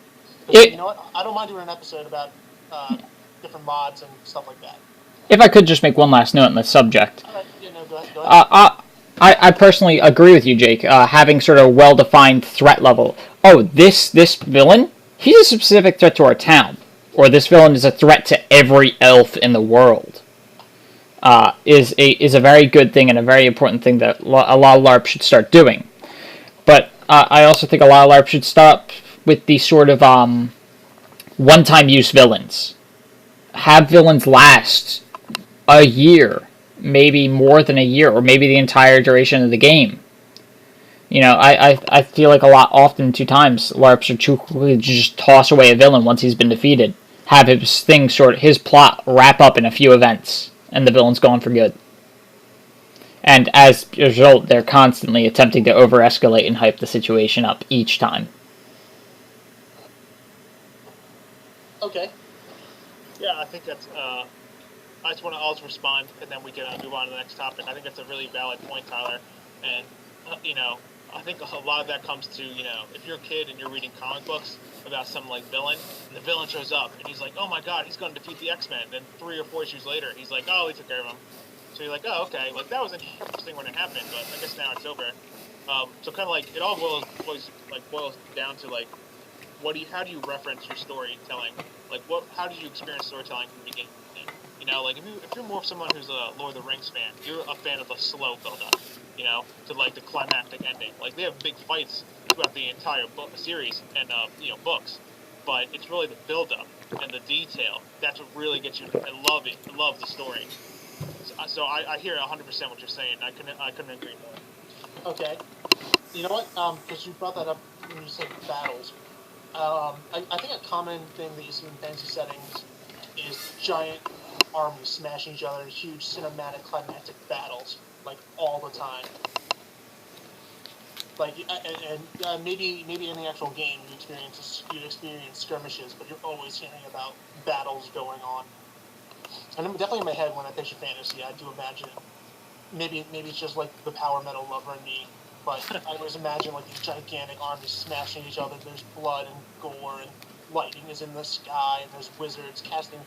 You know what? I don't mind doing an episode about different mods and stuff like that. If I could just make one last note on the subject. All right, go ahead. I personally agree with you, Jake, having sort of a well-defined threat level. Oh, this villain, he's a specific threat to our town. Or this villain is a threat to every elf in the world. Is a very good thing and a very important thing that a lot of LARP should start doing. But I also think a lot of LARP should stop with these sort of one-time use villains. Have villains last a year, maybe more than a year, or maybe the entire duration of the game. I feel like often 2 times, LARPs are too quickly to just toss away a villain once he's been defeated. Have his plot wrap up in a few events, and the villain's gone for good. And as a result, they're constantly attempting to over-escalate and hype the situation up each time. Okay. Yeah, I think that's, I just want to also respond, and then we can move on to the next topic. I think that's a really valid point, Tyler. And, I think a lot of that comes to, if you're a kid and you're reading comic books about some, like, villain, and the villain shows up, and he's like, oh my god, he's going to defeat the X-Men. Then 3 or 4 issues later, he's like, oh, we took care of him. So you're like, oh, okay, like, that was interesting when it happened, but I guess now it's over. So kind of like, it all boils down to, like, how do you reference your storytelling? Like, how do you experience storytelling from the beginning? Like, if you're more of someone who's a Lord of the Rings fan, you're a fan of the slow build-up, to, like, the climactic ending. Like, they have big fights throughout the entire series and, books, but it's really the build-up and the detail that's what really gets you. I love the story. So I hear 100% what you're saying. I couldn't agree more. Okay. You know what? Because you brought that up when you said battles. I think a common thing that you see in fantasy settings is giant armies smashing each other, huge cinematic climactic battles, like all the time. Like, and maybe in the actual game you experience skirmishes, but you're always hearing about battles going on. And definitely in my head when I picture fantasy, I do imagine maybe it's just like the power metal lover in me, but I always imagine like these gigantic armies smashing each other. There's blood and gore, and lightning is in the sky, and there's wizards casting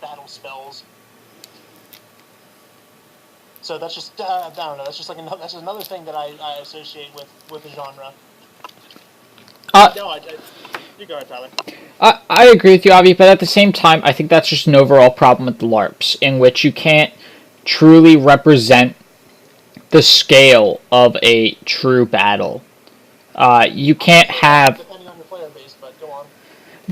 battle spells. So that's just I don't know. That's just another thing that I associate with the genre. No, You go ahead, Tyler. I agree with you, Avi, but at the same time, I think that's just an overall problem with the LARPs, in which you can't truly represent the scale of a true battle. You can't have, Depending on your player base, but go on.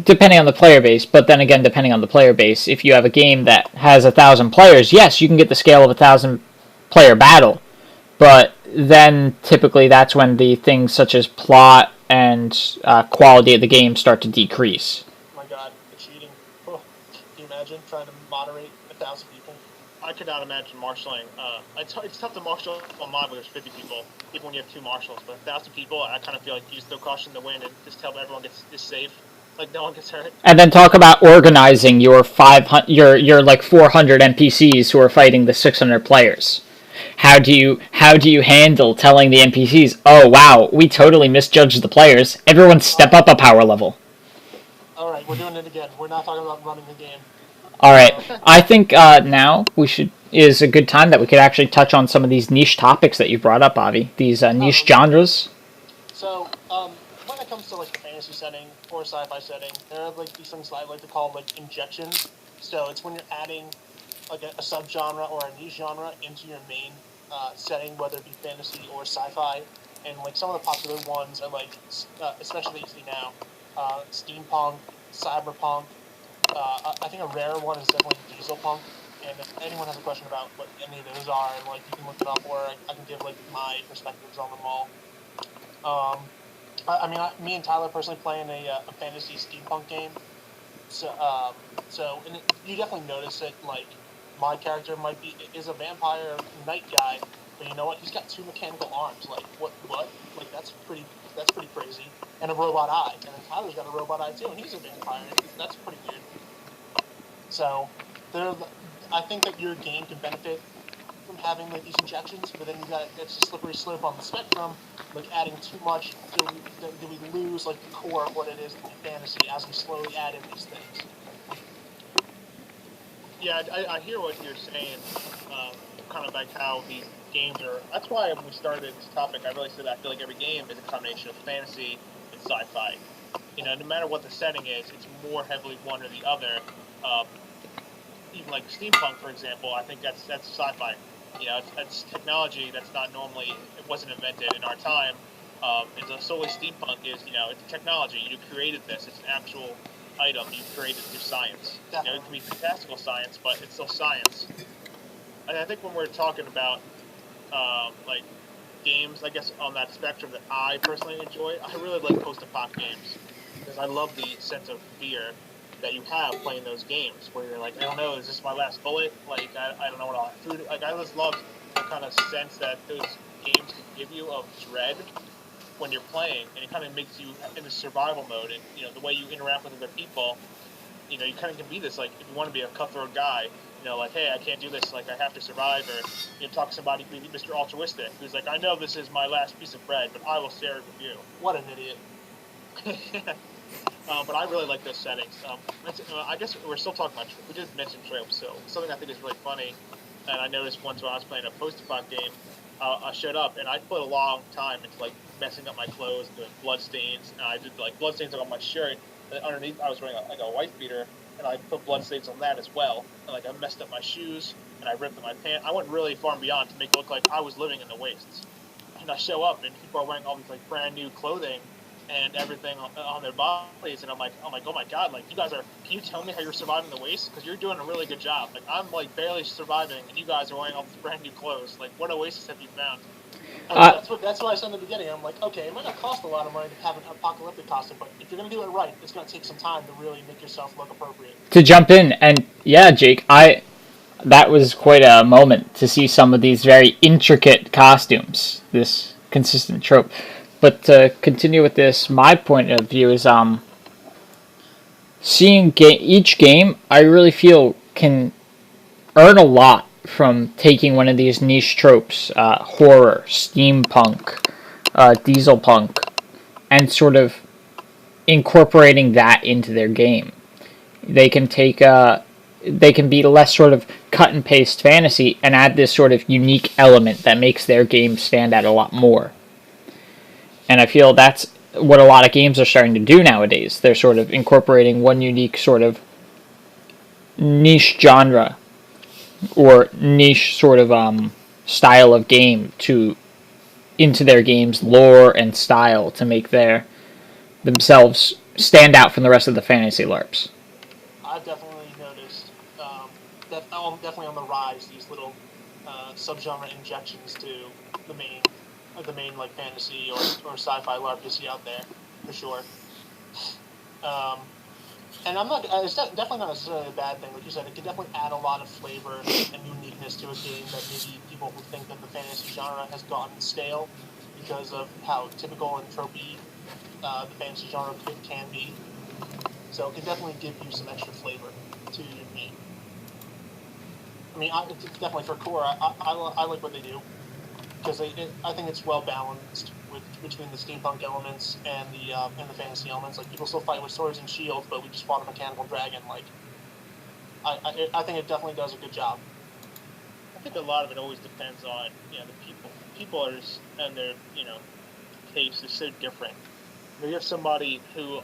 depending on the player base, but then again, depending on the player base, if you have a game that has 1,000 players, yes, you can get the scale of 1,000 player battle, but then typically that's when the things such as plot and quality of the game start to decrease. My God, the cheating. Oh, can you imagine trying to moderate 1,000 people? I could not imagine marshaling. It's tough to marshal on mod when there's 50 people, even when you have 2 marshals. But 1,000 people, I kind of feel like you just throw caution to the wind and just tell everyone is safe, like no one gets hurt. And then talk about organizing your 500, your like 400 NPCs who are fighting the 600 players. How do you handle telling the NPCs, "Oh wow, we totally misjudged the players. Everyone step up a power level." All right, we're doing it again. We're not talking about running the game. All right, I think now is a good time that we could actually touch on some of these niche topics that you brought up, Avi. These niche genres. So, when it comes to like a fantasy setting or a sci-fi setting, there are like these things I like to call like injections. So it's when you're adding like a subgenre or a niche genre into your main setting, whether it be fantasy or sci-fi. And like some of the popular ones are like, especially that you see now, steampunk, cyberpunk. I think a rare one is definitely diesel punk. And if anyone has a question about what any of those are, like you can look it up, or I can give like my perspectives on them all. Me and Tyler personally play in a fantasy steampunk game. And you definitely notice that like my character is a vampire knight guy, but you know what? He's got 2 mechanical arms. Like what? Like that's pretty crazy. And a robot eye. And then Tyler's got a robot eye too, and he's a vampire. That's pretty weird. So I think that your game can benefit from having like these injections, but then it's a slippery slope on the spectrum. Like adding too much, do we lose like the core of what it is to be fantasy as we slowly add in these things? Yeah, I hear what you're saying. Kind of like how these games are. That's why when we started this topic, I really said I feel like every game is a combination of fantasy and sci-fi. You know, no matter what the setting is, it's more heavily one or the other. Even like steampunk, for example, I think that's sci-fi. You know, it's technology that's not normally, it wasn't invented in our time. And so solely steampunk is, you know, it's technology. You created this. It's an actual item you created through science. You know, it can be fantastical science, but it's still science. And I think when we're talking about like games, I guess on that spectrum that I personally enjoy, I really like post-apoc games because I love the sense of fear that you have playing those games where you're like, I don't know, is this my last bullet? Like, I don't know what I'll have. Like, I just love the kind of sense that those games can give you of dread when you're playing, and it kind of makes you in the survival mode, and, you know, the way you interact with other people, you know, you kind of can be this, like, if you want to be a cutthroat guy, you know, like, hey, I can't do this, like, I have to survive, or, you know, talk to somebody, Mr. Altruistic, who's like, I know this is my last piece of bread, but I will share it with you. What an idiot. But I really like those settings. I guess we're still talking about, we just mentioned tropes, so something I think is really funny, and I noticed once when I was playing a post-apoc game, I showed up, and I put a long time into, like, messing up my clothes, doing blood stains, and I did, like, blood stains on my shirt, and underneath I was wearing, a wife beater, and I put blood stains on that as well, and, like, I messed up my shoes, and I ripped up my pants. I went really far and beyond to make it look like I was living in the wastes. And I show up, and people are wearing all these, like, brand new clothing, and everything on their bodies, and I'm like, oh my god, like, you guys are, can you tell me how you're surviving the waste? Because you're doing a really good job. Like, I'm, like, barely surviving, and you guys are wearing all these brand new clothes. Like, what oasis have you found? That's what I said in the beginning. I'm like, okay, it might not cost a lot of money to have an apocalyptic costume, but if you're going to do it right, it's going to take some time to really make yourself look appropriate. To jump in, and yeah, Jake, that was quite a moment to see some of these very intricate costumes, this consistent trope. But to continue with this, my point of view is seeing each game, I really feel can earn a lot from taking one of these niche tropes, horror, steampunk, diesel punk, and sort of incorporating that into their game. They can take they can be less sort of cut and paste fantasy and add this sort of unique element that makes their game stand out a lot more. And I feel that's what a lot of games are starting to do nowadays. They're sort of incorporating one unique sort of niche genre or niche sort of style of game to into their game's lore and style to make themselves stand out from the rest of the fantasy LARPs. I've definitely noticed definitely on the rise these little subgenre injections to the main like fantasy or sci-fi LARP you see out there for sure. Um, and I'm not. It's definitely not necessarily a bad thing. Like you said, it could definitely add a lot of flavor and uniqueness to a game that maybe people who think that the fantasy genre has gotten stale because of how typical and tropey the fantasy genre can be. So it can definitely give you some extra flavor to your game. I mean, it's definitely for core. I like what they do because I think it's well balanced between the steampunk elements and the fantasy elements. Like people still fight with swords and shields, but we just fought a mechanical dragon. Like I think it definitely does a good job. I think a lot of it always depends on the people. People are and their taste is so different. You have somebody who,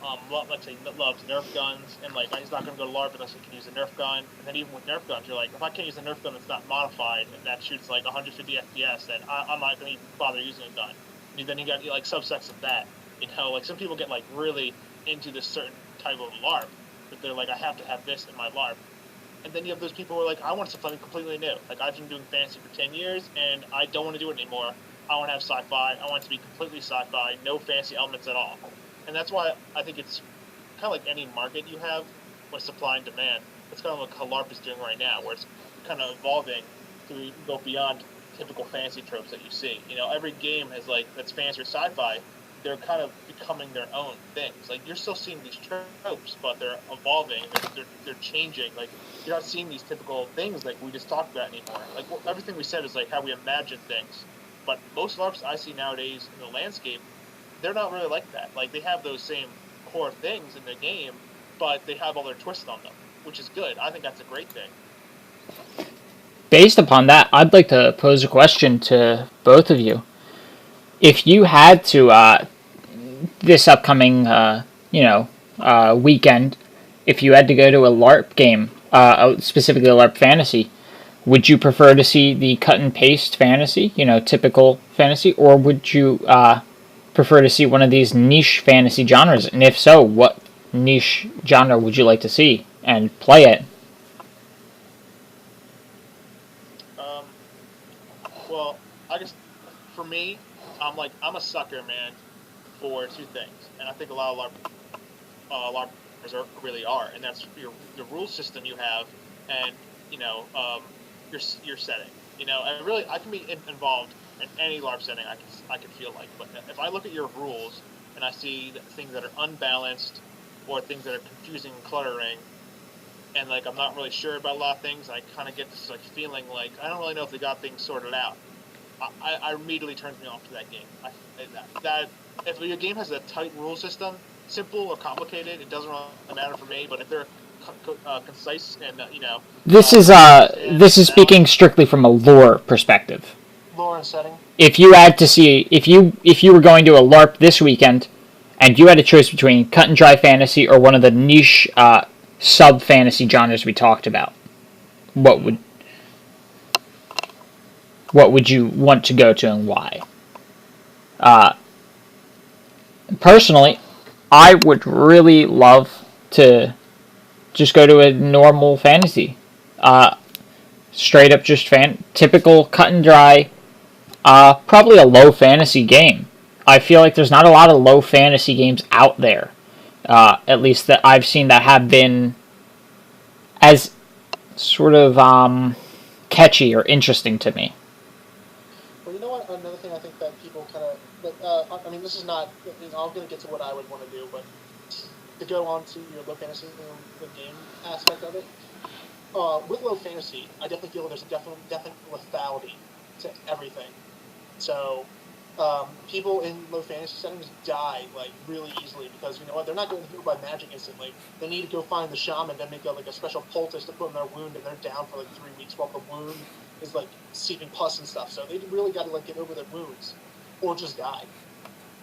let's say, loves Nerf guns, and like he's not going to go to LARP unless he can use a Nerf gun. And then even with Nerf guns, you're like, if I can't use a Nerf gun that's not modified and that shoots like 150 FPS, then I'm not going to even bother using a gun. And then you got like subsets of that. Like some people get like really into this certain type of LARP that they're like, I have to have this in my LARP. And then you have those people who are like, I want something completely new. Like I've been doing fantasy for 10 years, and I don't want to do it anymore. I want to have sci-fi. I want it to be completely sci-fi, no fancy elements at all. And that's why I think it's kind of like any market you have with supply and demand. It's kind of like how LARP is doing right now, where it's kind of evolving to go beyond typical fantasy tropes that you see. Every game has that's fantasy or sci-fi. They're kind of becoming their own things. Like you're still seeing these tropes, but they're evolving. They're changing. Like you're not seeing these typical things like we just talked about anymore. Like everything we said is like how we imagine things. But most LARPs I see nowadays in the landscape, they're not really like that. Like they have those same core things in the game, but they have all their twists on them, which is good. I think that's a great thing. Based upon that, I'd like to pose a question to both of you. If you had to, this upcoming, weekend, if you had to go to a LARP game, specifically a LARP fantasy, would you prefer to see the cut and paste fantasy, typical fantasy, or would you prefer to see one of these niche fantasy genres? And if so, what niche genre would you like to see and play it? Well, I guess for me, I'm a sucker, man, for two things, and I think a lot of LARPers really are, and that's your rule system you have, and your setting. I can be involved in any LARP setting I can feel like, but if I look at your rules and I see things that are unbalanced or things that are confusing and cluttering, and like I'm not really sure about a lot of things, I kind of get this like feeling like I don't really know if they got things sorted out. I immediately turns me off to that game. That if your game has a tight rule system, simple or complicated, it doesn't really matter for me. But if they're concise and this is speaking strictly from a lore perspective. Lore and setting. If you had to see, if you were going to a LARP this weekend, and you had a choice between cut and dry fantasy or one of the niche sub fantasy genres we talked about, what would you want to go to and why? Personally, I would really love to just go to a normal fantasy. Straight up just typical cut and dry, probably a low fantasy game. I feel like there's not a lot of low fantasy games out there, at least that I've seen that have been as sort of catchy or interesting to me. Well, you know what? Another thing I think that people kind of, I mean, this is not. I'm going to get to what I would want to do, but to go on to your low fantasy the game aspect of it, with low fantasy, I definitely feel there's a definite lethality to everything. So people in low fantasy settings die like really easily because you know what, they're not going to heal by magic instantly. They need to go find the shaman, then make a special poultice to put in their wound, and they're down for like 3 weeks while the wound is like seeping pus and stuff. So they really got to like get over their wounds, or just die.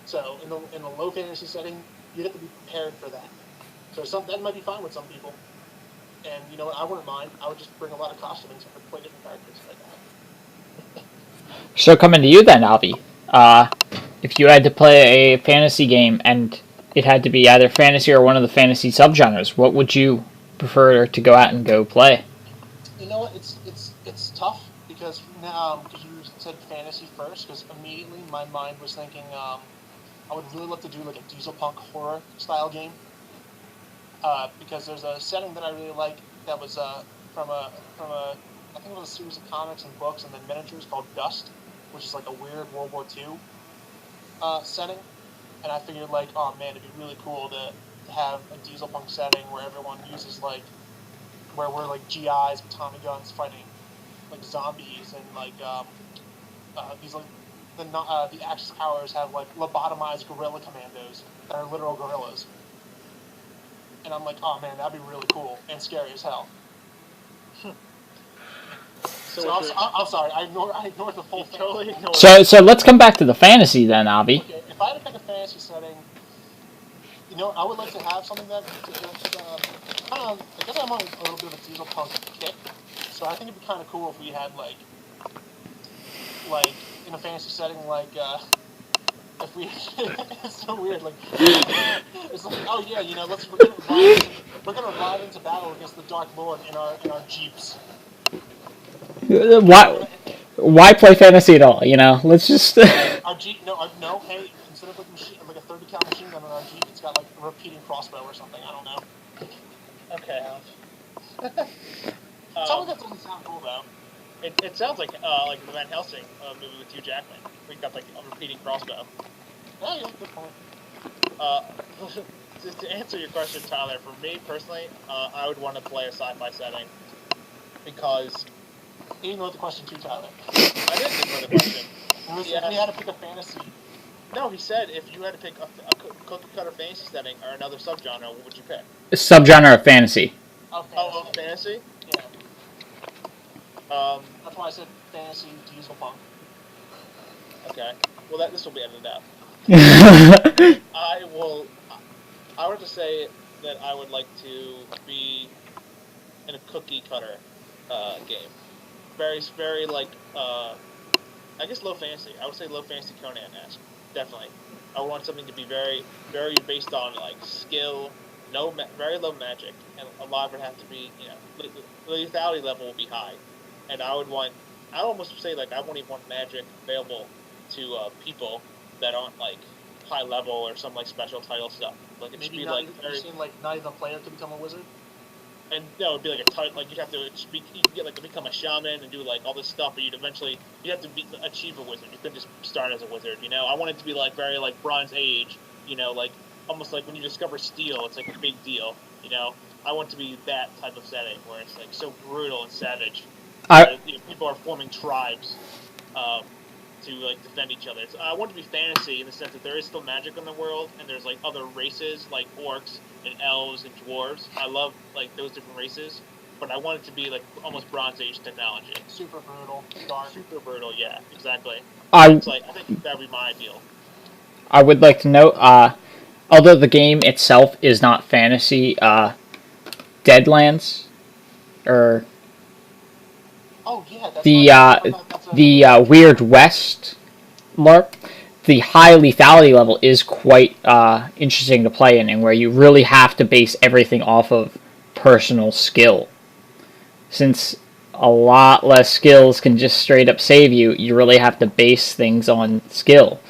So in the low fantasy setting, you have to be prepared for that. So that might be fine with some people. And you know what? I wouldn't mind. I would just bring a lot of costuming so I could play different characters right now. So coming to you then, Alvi. If you had to play a fantasy game and it had to be either fantasy or one of the fantasy subgenres, what would you prefer to go out and go play? You know what? It's tough because now because you said fantasy first, because immediately my mind was thinking I would really love to do like a diesel punk horror style game. Because there's a setting that I really like that was from a I think it was a series of comics and books and then miniatures called Dust, which is like a weird World War II setting. And I figured like, oh man, it'd be really cool to have a diesel punk setting where everyone uses like where we're like GIs with Tommy guns fighting like zombies and like these like the Axis powers have like lobotomized guerrilla commandos that are literal gorillas. And I'm like, oh man, that'd be really cool and scary as hell. So I'm sorry, I ignored the full thing. Totally ignored. So let's come back to the fantasy then, Avi. Okay, if I had to pick a fantasy setting, you know, I would like to have something that kind of. I guess I'm on a little bit of a diesel punk kick, so I think it'd be kind of cool if we had like in a fantasy setting, like if we. It's so weird, like it's like, oh yeah, you know, we're gonna ride into battle against the Dark Lord in our jeeps. Why play fantasy at all? You know, let's just. Our Jeep, no. Hey, instead of like a 30 cal machine gun on our Jeep, it's got like a repeating crossbow or something. I don't know. Okay. Something that doesn't sound cool though. It sounds like the Van Helsing movie with Hugh Jackman. We got like a repeating crossbow. Yeah, good point. To answer your question, Tyler, for me personally, I would want to play a sci-fi setting because. You didn't know the question too, Tyler. I didn't know the question. If we had to pick a fantasy. No, he said if you had to pick a cookie cutter fantasy setting or another subgenre, what would you pick? Subgenre of fantasy. Oh, fantasy? Yeah. That's why I said fantasy diesel punk. Okay. Well, this will be edited out. I would have to say that I would like to be in a cookie cutter game. Very like I guess low fantasy. I would say low fantasy Conan-esque. Definitely. I want something to be very based on like skill, very low magic, and a lot of it have to be, you know, the lethality level will be high, and I would almost say like I won't even want magic available to people that aren't like high level or some like special title stuff. Like it should be like very. Seen like not even a player to become a wizard. And that would be like you'd have to you could get like to become a shaman and do like all this stuff, but you'd have to achieve a wizard. You couldn't just start as a wizard, you know. I want it to be like very like Bronze Age, you know, like almost like when you discover steel, it's like a big deal, you know. I want it to be that type of setting where it's like so brutal and savage. People are forming tribes to like defend each other. I want it to be fantasy in the sense that there is still magic in the world, and there's like other races like orcs and elves and dwarves. I love like those different races, but I want it to be like almost Bronze Age technology. Super brutal, dark. Super brutal, yeah, exactly. I think that would be my ideal. I would like to note, although the game itself is not fantasy, Deadlands, or the Weird West LARP, the high lethality level is quite interesting to play in, and where you really have to base everything off of personal skill. Since a lot less skills can just straight up save you, you really have to base things on skill.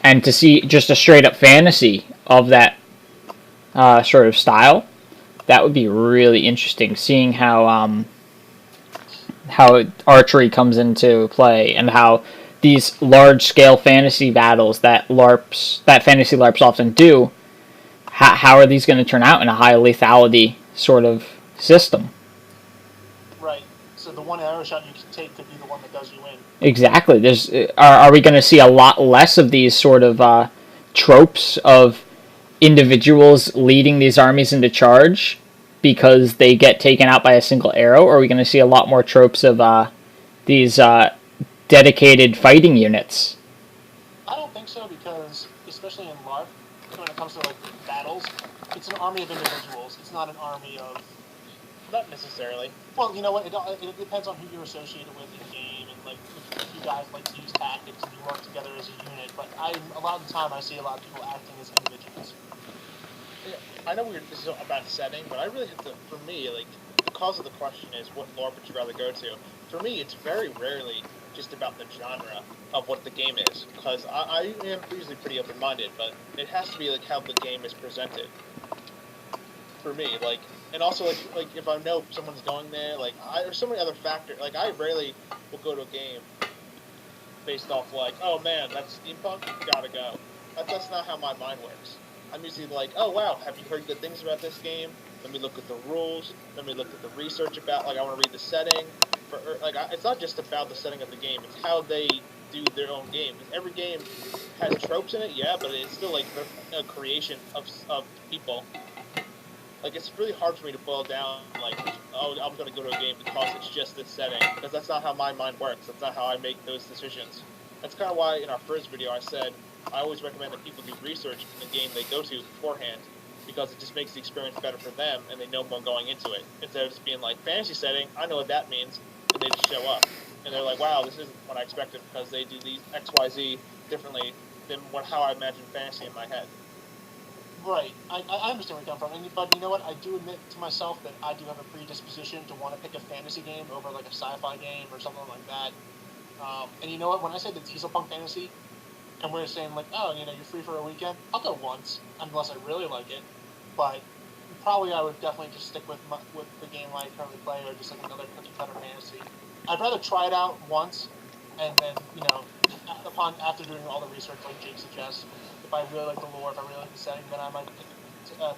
And to see just a straight up fantasy of that sort of style, that would be really interesting, seeing how archery comes into play and how these large-scale fantasy battles that fantasy LARPs often do, how are these going to turn out in a high lethality sort of system? Right. So the one arrow shot you can take could be the one that does you in. Exactly. Are we going to see a lot less of these sort of tropes of individuals leading these armies into charge because they get taken out by a single arrow, or are we going to see a lot more tropes of dedicated fighting units? I don't think so, because especially in LARP, when it comes to like battles, it's an army of individuals. It's not an army of. Not necessarily. Well, you know what? It depends on who you're associated with in game, and like if you guys like to use tactics and you work together as a unit. But a lot of the time I see a lot of people acting as individuals. I know this is about setting, but I really have to. For me, like the cause of the question is what LARP would you rather go to? For me, it's very rarely just about the genre of what the game is, because I am usually pretty open-minded, but it has to be like how the game is presented. For me, like, and also like if I know someone's going there, like there's so many other factors. Like I rarely will go to a game based off like, oh man, that's steampunk, gotta go. That's not how my mind works. I'm usually like, oh wow, have you heard good things about this game? Let me look at the rules. Let me look at the research about. Like I want to read the setting. It's not just about the setting of the game. It's how they do their own game. Every game has tropes in it, yeah, but it's still like a creation of people. Like it's really hard for me to boil down like, oh, I'm gonna go to a game because it's just this setting, because that's not how my mind works. That's not how I make those decisions. That's kind of why in our first video I said I always recommend that people do research in the game they go to beforehand, because it just makes the experience better for them and they know more going into it. Instead of just being like, fantasy setting, I know what that means, and they just show up. And they're like, wow, this isn't what I expected, because they do these XYZ differently than how I imagine fantasy in my head. Right. I understand where you're coming from. But you know what? I do admit to myself that I do have a predisposition to want to pick a fantasy game over like a sci-fi game or something like that. And you know what? When I say the Dieselpunk fantasy, and we're saying like, oh, you know, you're free for a weekend, I'll go once, unless I really like it. But probably I would definitely just stick with the game I currently play, or just like another cookie cutter fantasy. I'd rather try it out once, and then, you know, after doing all the research like Jake suggests, if I really like the lore, if I really like the setting, then I might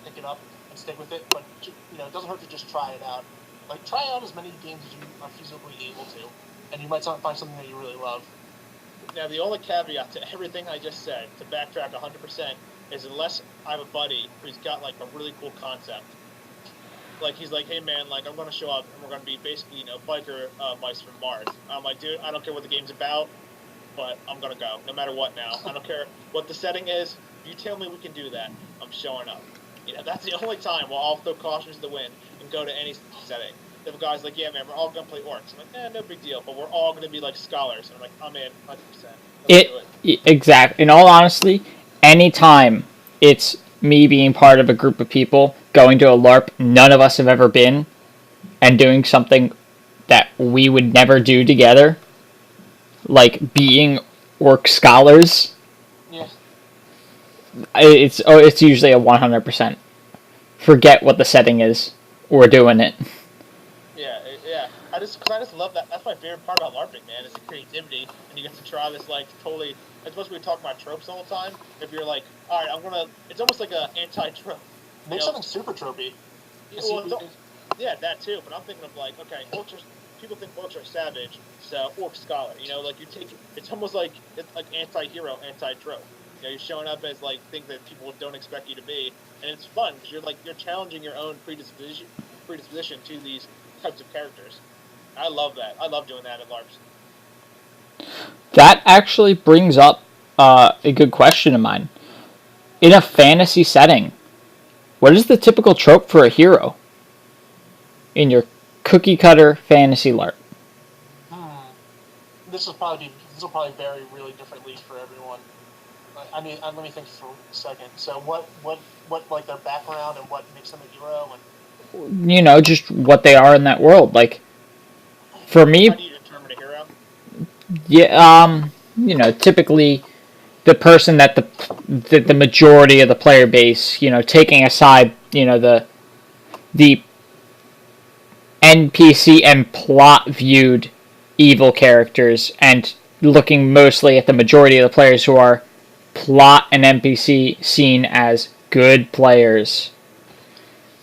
pick it up and stick with it. But you know, it doesn't hurt to just try it out. Like try out as many games as you are feasibly able to, and you might find something that you really love. Now, the only caveat to everything I just said, to backtrack 100%, is unless I have a buddy who's got like a really cool concept. Like he's like, hey man, like I'm gonna show up and we're gonna be basically, you know, biker mice from Mars. I'm like, dude, I don't care what the game's about, but I'm gonna go, no matter what now. I don't care what the setting is. If you tell me we can do that, I'm showing up. You know, that's the only time where I'll throw caution to the wind and go to any setting. The guy's like, yeah man, we're all gonna play orcs. I'm like, no big deal, but we're all gonna be like scholars. And I'm like, I'm in, 100%. Exactly. In all honesty, anytime it's me being part of a group of people going to a LARP none of us have ever been, and doing something that we would never do together, like being orc scholars, yeah, it's usually a 100%. Forget what the setting is. We're doing it. Yeah. I just love that. That's my favorite part about LARPing, man, is the creativity, and you get to try this like totally. As much as we talk about tropes all the time, if you're like, all right, it's almost like an anti-trope. Make something super tropey. Yeah, that too. But I'm thinking of like, okay, people think orcs are savage, so orc scholar. You know, like it's almost like it's like anti-hero, anti-trope. You know, you're showing up as like things that people don't expect you to be, and it's fun because you're challenging your own predisposition to these types of characters. I love that. I love doing that at LARPs. That actually brings up a good question of mine. In a fantasy setting, what is the typical trope for a hero in your cookie cutter fantasy LARP? This will probably vary really differently for everyone. I mean, let me think for a second. So what like their background and what makes them a hero, and you know, just what they are in that world. Like for me, how do you determine a hero? Yeah, you know, typically the person that the majority of the player base, you know, taking aside, you know, the NPC and plot viewed evil characters, and looking mostly at the majority of the players who are plot and NPC seen as good players.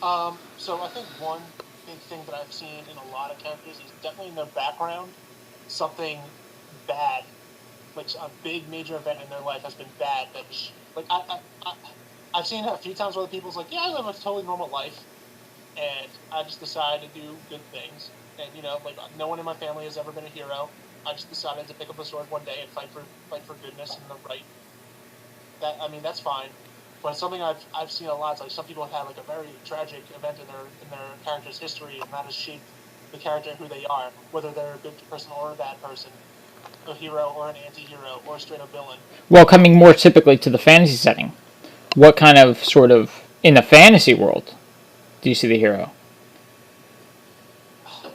So I think one big thing that I've seen in a lot of characters is definitely in their background, something bad, like a big major event in their life has been bad. That like I've seen it a few times where the people's like, yeah, I live a totally normal life, and I just decided to do good things. And you know, like no one in my family has ever been a hero. I just decided to pick up a sword one day and fight for goodness and the right That's fine. But something I've seen a lot is like some people have had like a very tragic event in their character's history, and that has shaped the character who they are, whether they're a good person or a bad person, a hero or an anti-hero or a straight up villain. Well, coming more typically to the fantasy setting, what kind of sort of in the fantasy world do you see the hero?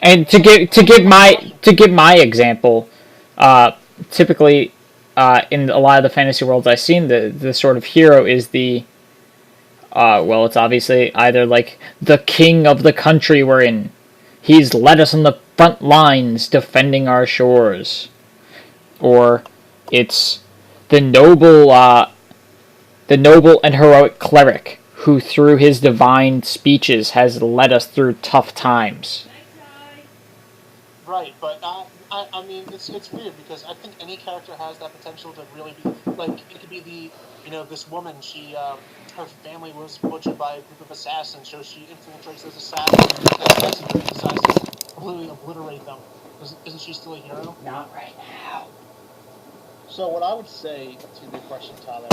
And to give my example, uh, typically in a lot of the fantasy worlds I've seen, the sort of hero is the well, it's obviously either like the king of the country we're in. He's led us on the front lines defending our shores, or it's the the noble and heroic cleric who, through his divine speeches, has led us through tough times. Right, but I mean, it's weird because I think any character has that potential to really be like it could be this woman. Her family was butchered by a group of assassins, so she infiltrates those assassins and basically decides to completely obliterate them. Isn't she still a hero? Not right now. So what I would say to the question, Tyler,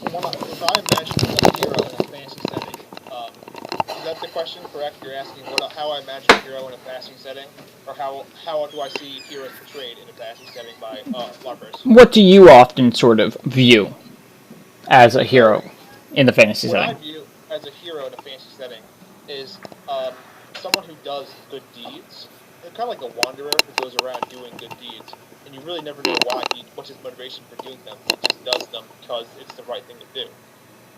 if I imagine a hero in a fantasy setting, is that the question? Correct? You're asking how I imagine a hero in a fantasy setting, or how do I see heroes portrayed in a fantasy setting by LARPers? What do you often sort of view as a hero in the fantasy What I setting? view as a hero in a fantasy setting is someone who does good deeds. They're kind of like a wanderer who goes around doing good deeds, and you really never know what's his motivation for doing them. He just does them because it's the right thing to do.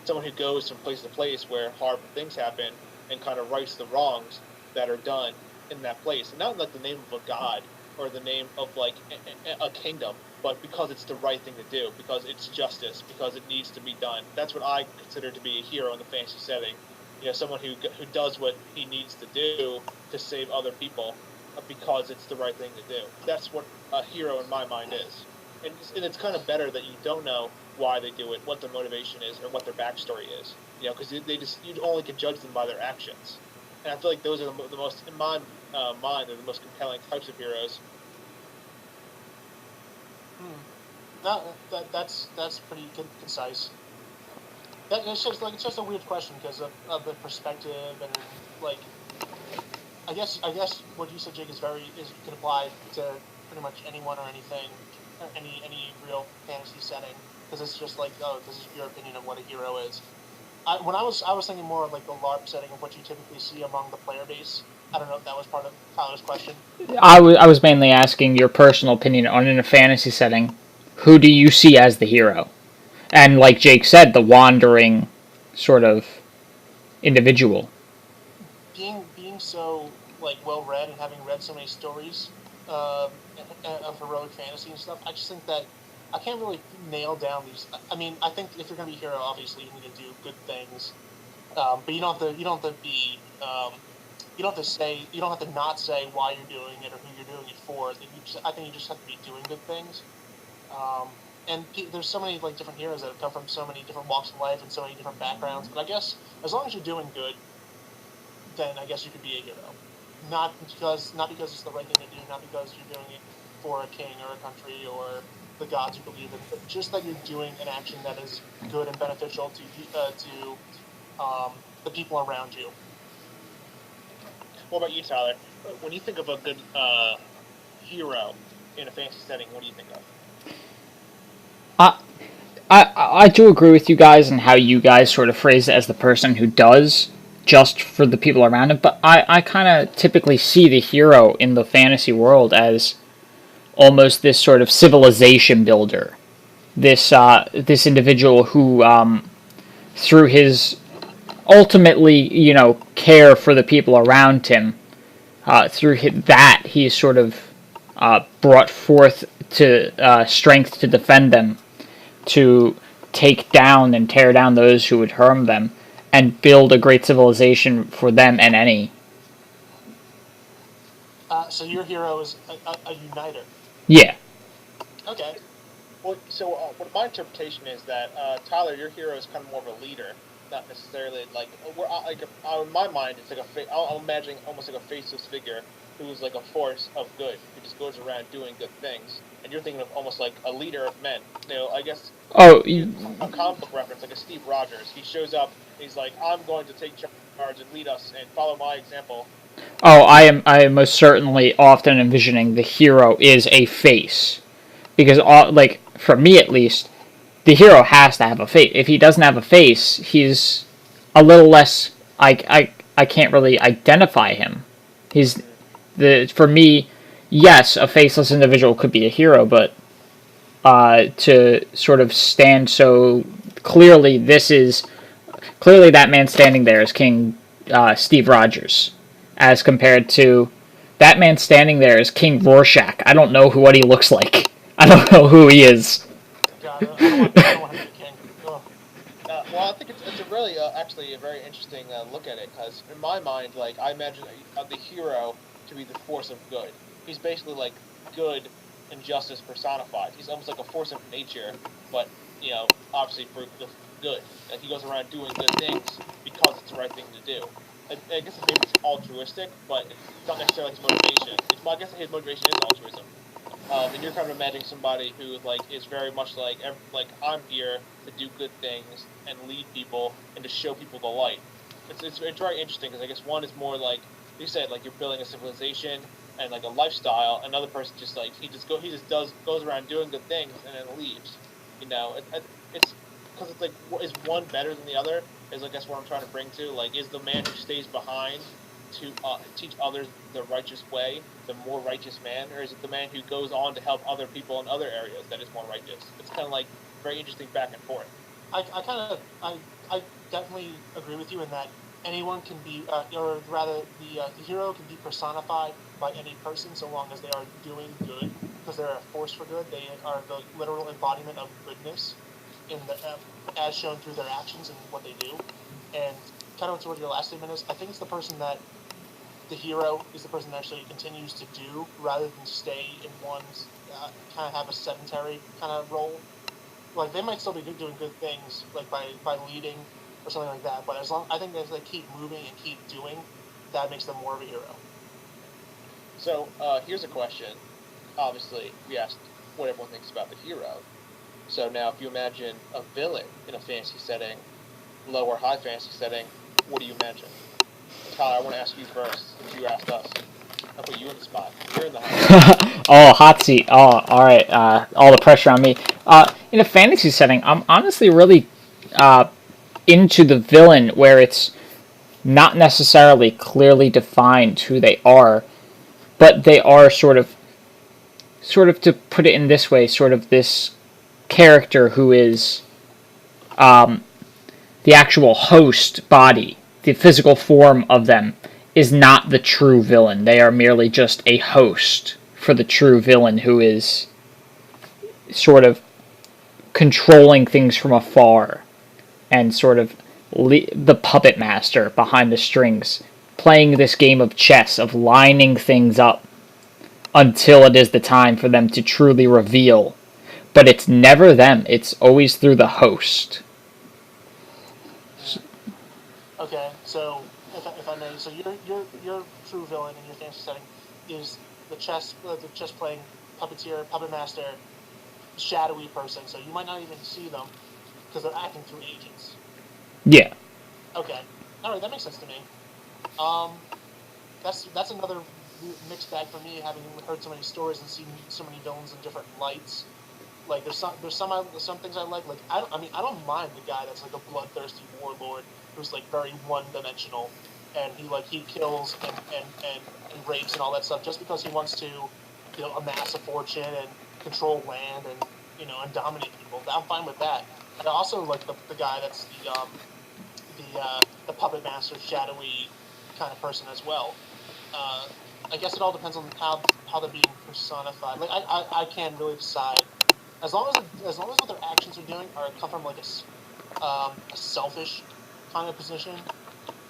Someone who goes from place to place where horrible things happen and kind of rights the wrongs that are done in that place, and not in like the name of a god or the name of like a kingdom, but because it's the right thing to do, because it's justice, because it needs to be done. That's what I consider to be a hero in the fantasy setting. Someone who does what he needs to do to save other people because it's the right thing to do. That's what a hero in my mind is. And it's kind of better that you don't know why they do it, what their motivation is, or what their backstory is. Because you only can judge them by their actions. And I feel like those are the most, in my mind, they're the most compelling types of heroes. That's pretty concise. It's just a weird question because of the perspective and like I guess what you said, Jake, can apply to pretty much anyone or anything, or any real fantasy setting because it's just like, oh, this is your opinion of what a hero is. When I was thinking more of like the LARP setting of what you typically see among the player base. I don't know if that was part of Tyler's question. I was mainly asking your personal opinion on in a fantasy setting. Who do you see as the hero? And like Jake said, the wandering sort of individual. Being so like well read and having read so many stories of heroic fantasy and stuff, I just think that I can't really nail down these. I mean, I think if you're going to be a hero, obviously you need to do good things, but you don't have to be you don't have to not say why you're doing it or who you're doing it for. I think you just have to be doing good things. And there's so many like different heroes that have come from so many different walks of life and so many different backgrounds. But I guess as long as you're doing good, then I guess you could be a hero. Not because it's the right thing to do, not because you're doing it for a king or a country or the gods you believe in, but just that you're doing an action that is good and beneficial to the people around you. What about you, Tyler? When you think of a good hero in a fantasy setting, what do you think of? I do agree with you guys and how you guys sort of phrase it as the person who does just for the people around him, but I kind of typically see the hero in the fantasy world as almost this sort of civilization builder. This individual who, through his ultimately, care for the people around him, that he's sort of brought forth to strength to defend them, to take down and tear down those who would harm them, and build a great civilization for them and any. So your hero is a uniter. Yeah. Okay. Well, so what my interpretation is that Tyler, your hero is kind of more of a leader, not necessarily like in my mind it's like I'm imagining almost like a faceless figure who's like a force of good who just goes around doing good things, and you're thinking of almost like a leader of men. I guess Oh, a comic book reference like a Steve Rogers. He shows up, he's like, I'm going to take charge and lead us and follow my example. oh, I am most certainly often envisioning the hero is a face, because like for me at least, the hero has to have a face. If he doesn't have a face, he's a little less. I can't really identify him. He's for me. Yes, a faceless individual could be a hero, but to sort of stand so clearly, clearly that man standing there is King Steve Rogers, as compared to that man standing there is King Rorschach. I don't know what he looks like. I don't know who he is. God, I don't want him to be king. Oh. Well, I think it's a really actually a very interesting look at it, because in my mind, like I imagine the hero to be the force of good. He's basically like good and justice personified. He's almost like a force of nature, but obviously for the good. Like he goes around doing good things because it's the right thing to do. I guess maybe it's altruistic, but it's not necessarily his motivation. I guess his motivation is altruism. And you're kind of imagining somebody who like is very much like I'm here to do good things and lead people and to show people the light. It's very interesting because I guess one is more like you said, like you're building a civilization and like a lifestyle. Another person just like he just goes around doing good things and then leaves. It's because it's like is one better than the other? Is I guess what I'm trying to bring to like is the man who stays behind to teach others the righteous way, the more righteous man, or is it the man who goes on to help other people in other areas that is more righteous? It's kind of like very interesting back and forth. I definitely agree with you in that anyone can be, or rather, the hero can be personified by any person so long as they are doing good, because they're a force for good. They are the literal embodiment of goodness, as shown through their actions and what they do. And kind of to what your last statement is, I think it's the hero is the person that actually continues to do rather than stay in one's kind of have a sedentary kind of role. Like they might still be doing good things, like by leading or something like that. But I think as they keep moving and keep doing, that makes them more of a hero. So here's a question. Obviously, we asked what everyone thinks about the hero. So now, if you imagine a villain in a fantasy setting, low or high fantasy setting, what do you imagine? Tyler, I want to ask you first, since you asked us. I'll put you in the spot. You're in the hot seat. Oh, hot seat. Oh, all right. All the pressure on me. In a fantasy setting, I'm honestly really into the villain where it's not necessarily clearly defined who they are, but they are sort of to put it in this way, sort of this character who is the actual host body, the physical form of them, is not the true villain. They are merely just a host for the true villain who is sort of controlling things from afar and sort of the puppet master behind the strings, playing this game of chess, of lining things up until it is the time for them to truly reveal. But it's never them. It's always through the host. Okay, so if I may, so your true villain in your fantasy setting is the chess playing puppeteer, puppet master, shadowy person. So you might not even see them because they're acting through agents. Yeah. Okay, all right, that makes sense to me. That's another mixed bag for me, having heard so many stories and seen so many villains in different lights. Like there's some things I like. Like I don't mind the guy that's like a bloodthirsty warlord who's like very one dimensional, and he kills and rapes and all that stuff just because he wants to amass a fortune and control land and dominate people. I'm fine with that. But I also like the guy that's the puppet master, shadowy kind of person as well. I guess it all depends on how they're being personified. Like I can't really decide. As long as what their actions are doing come from like a selfish kind of position,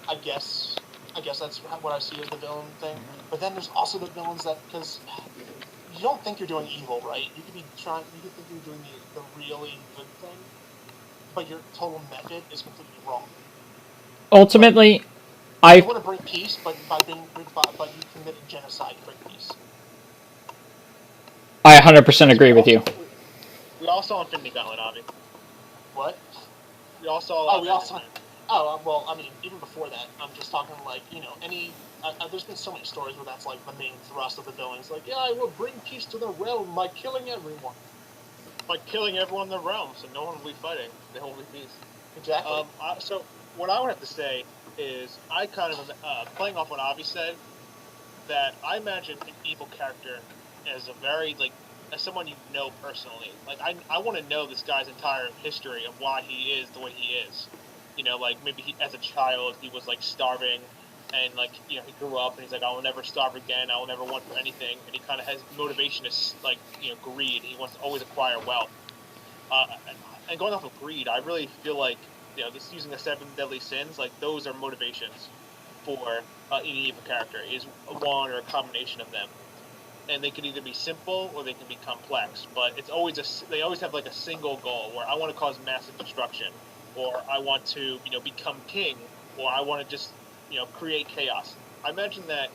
I guess that's what I see as the villain thing. But then there's also the villains that, because you don't think you're doing evil, right? You could think you're doing the really good thing, but your total method is completely wrong. ultimately, You want to bring peace, but but you committed genocide to bring peace. I 100% agree with you. We all saw Infinity Gauntlet, Avi. What? We all saw. Oh, we all saw. Oh, well, I mean, even before that, I'm just talking like, any. There's been so many stories where that's like the main thrust of the villains. Like, yeah, I will bring peace to the realm by killing everyone. By killing everyone in the realm, so no one will be fighting. They will be peace. Exactly. So what I would have to say is, I kind of playing off what Avi said, that I imagine an evil character as a very as someone you know personally. Like I want to know this guy's entire history of why he is the way he is. Like maybe as a child he was like starving, and he grew up and he's like, I will never starve again. I will never want for anything. And he kind of has motivation is greed. He wants to always acquire wealth. And going off of greed, I really feel like this using the 7 deadly sins, like those are motivations for any evil character, is one or a combination of them, and they can either be simple or they can be complex. But it's always they always have like a single goal, where I want to cause massive destruction, or I want to become king, or I want to just create chaos. I imagine that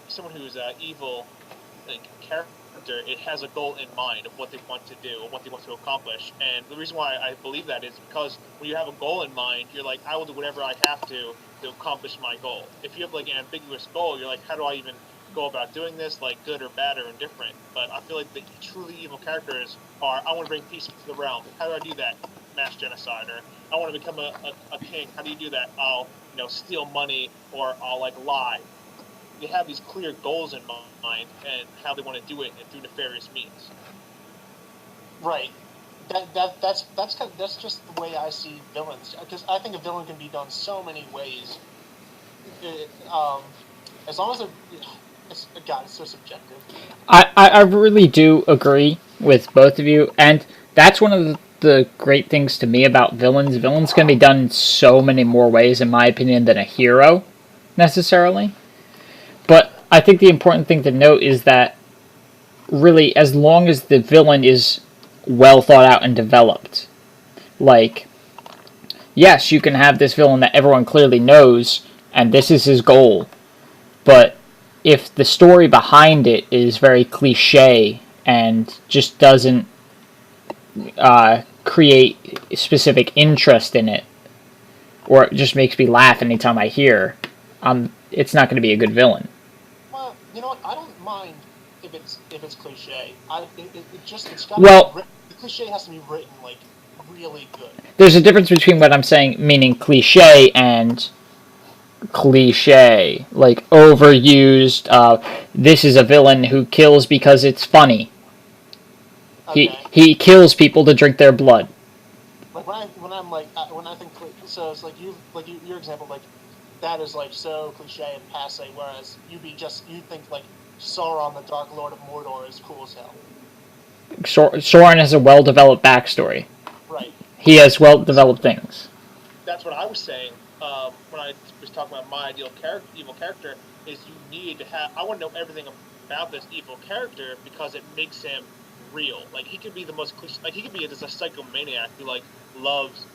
someone who's evil character, it has a goal in mind of what they want to do and what they want to accomplish. And the reason why I believe that is because when you have a goal in mind, you're like, I will do whatever I have to accomplish my goal. If you have like an ambiguous goal, you're like, how do I even go about doing this, like good or bad or indifferent? But I feel like the truly evil characters are, I want to bring peace to the realm. How do I do that? Mass genocide. Or I want to become a king. How do you do that? I'll steal money, or I'll like lie. They have these clear goals in mind and how they want to do it, and through nefarious means. Right. That's just the way I see villains, because I think a villain can be done so many ways. As long as God, it's so subjective. I really do agree with both of you, and that's one of the great things to me about villains. Villains can be done in so many more ways, in my opinion, than a hero, necessarily. But I think the important thing to note is that, really, as long as the villain is well thought out and developed, like, yes, you can have this villain that everyone clearly knows, and this is his goal, but if the story behind it is very cliche and just doesn't create specific interest in it, or it just makes me laugh anytime I hear, it's not going to be a good villain. Well, you know what? I don't mind if it's cliche. It's got the cliche has to be written like really good. There's a difference between what I'm saying, meaning cliche, and cliche, like overused. This is a villain who kills because it's funny. Okay. He kills people to drink their blood. Like when I think so, it's like your example, like that is like so cliche and passe. Whereas you think like Sauron, the Dark Lord of Mordor, is cool as hell. Sauron has a well-developed backstory. Right. He has well-developed things. That's what I was saying when I was talking about my ideal evil character. Is you need to have. I want to know everything about this evil character because it makes him real. Like he could be the most like he could be just a psychomaniac who like loves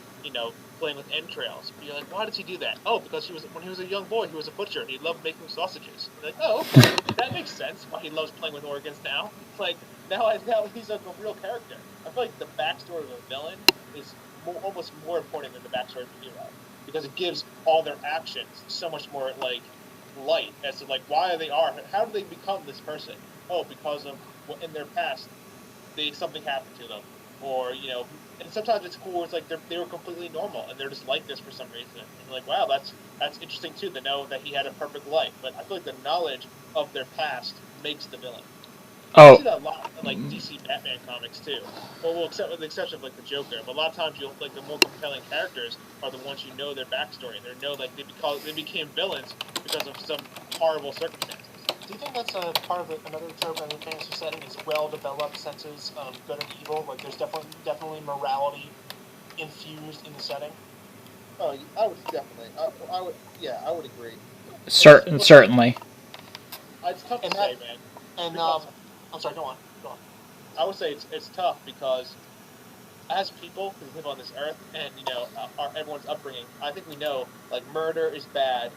playing with entrails. But you're like, why does he do that? Oh, because when he was a young boy, he was a butcher and he loved making sausages. You're like, oh, okay, that makes sense. Why he loves playing with organs now. It's like now he's like a real character. I feel like the backstory of a villain is almost more important than the backstory of a hero, because it gives all their actions so much more like light as to like why they are. How do they become this person? Oh, because of what in their past something happened to them, or and sometimes it's cool. It's like they were completely normal and they're just like this for some reason. And you're like, wow, that's interesting too, to know that he had a perfect life. But I feel like the knowledge of their past makes the villain. Oh. I see that a lot in like DC Batman comics too. Well, except with the exception of like the Joker, but a lot of times you'll like the more compelling characters are the ones you know their backstory. They know like they became villains because of some horrible circumstances. Do you think that's a part of another trope in the fantasy setting is well-developed senses of good and evil? Like there's definitely morality infused in the setting. Oh, I would definitely. I would agree. Certainly. It's tough to say, man. And I'm sorry. Go on. I would say it's tough because as people who live on this earth, and everyone's upbringing, I think we know like murder is bad,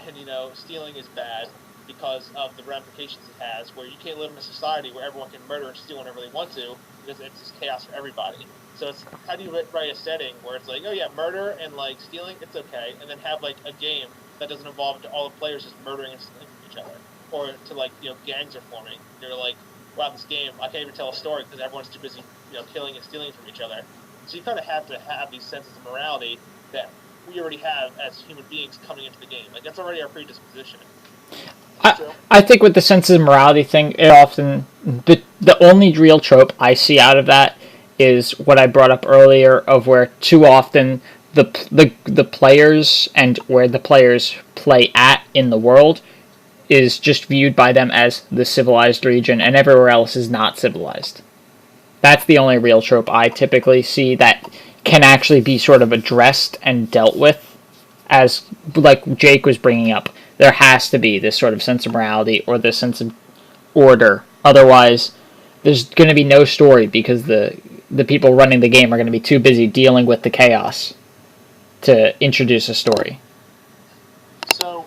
and stealing is bad because of the ramifications it has. Where you can't live in a society where everyone can murder and steal whenever they want to, because it's just chaos for everybody. So it's how do you write a setting where it's like, oh yeah, murder and like stealing, it's okay, and then have like a game that doesn't involve all the players just murdering and stealing from each other, or to like gangs are forming. They're like, wow, this game I can't even tell a story because everyone's too busy killing and stealing from each other. So you kind of have to have these senses of morality that we already have as human beings coming into the game. Like that's already our predisposition. I think with the sense of morality thing, it often the only real trope I see out of that is what I brought up earlier of where too often the players and where the players play at in the world is just viewed by them as the civilized region and everywhere else is not civilized. That's the only real trope I typically see that can actually be sort of addressed and dealt with, as like Jake was bringing up. There has to be this sort of sense of morality or this sense of order. Otherwise, there's going to be no story because the people running the game are going to be too busy dealing with the chaos to introduce a story. So,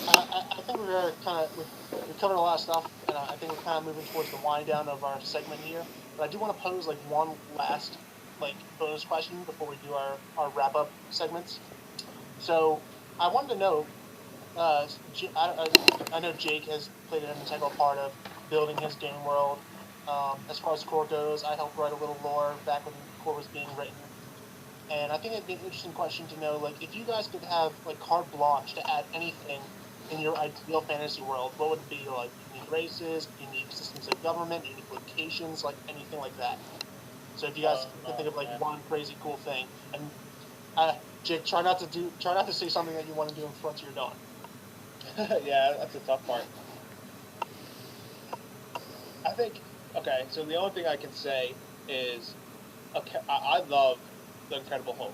I think we're we covered a lot of stuff, and I think we're kind of moving towards the wind down of our segment here. But I do want to pose like one last bonus question before we do our wrap up segments. So, I wanted to know. I know Jake has played an integral part of building his game world. As far as core goes, I helped write a little lore back when core was being written. And I think it'd be an interesting question to know, like, if you guys could have carte blanche to add anything in your ideal fantasy world, what would it be? Like unique races, unique systems of government, unique locations, like anything like that. So if you guys could think of one crazy cool thing, and Jake, try not to say something that you want to do in Frontier Dawn. Yeah, that's a tough part. I think, okay, so the only thing I can say is, I love the Incredible Hulk.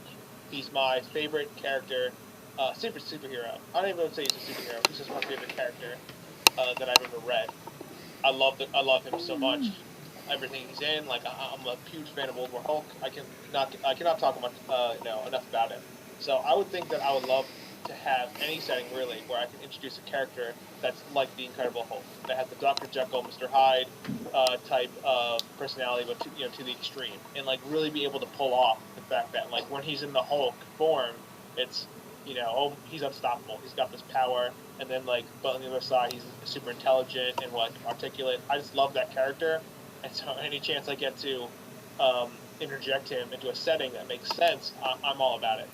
He's my favorite character, favorite superhero. I don't even say he's a superhero. He's just my favorite character that I've ever read. I love him so much. Everything he's in, I'm a huge fan of World War Hulk. I cannot talk much, enough about him. So I would think that I would love to have any setting really where I can introduce a character that's like the Incredible Hulk, that has the Dr. Jekyll, Mr. Hyde type of personality, but to the extreme, and really be able to pull off the fact that when he's in the Hulk form, it's he's unstoppable. He's got this power, and then but on the other side, he's super intelligent and articulate. I just love that character, and so any chance I get to interject him into a setting that makes sense, I'm all about it.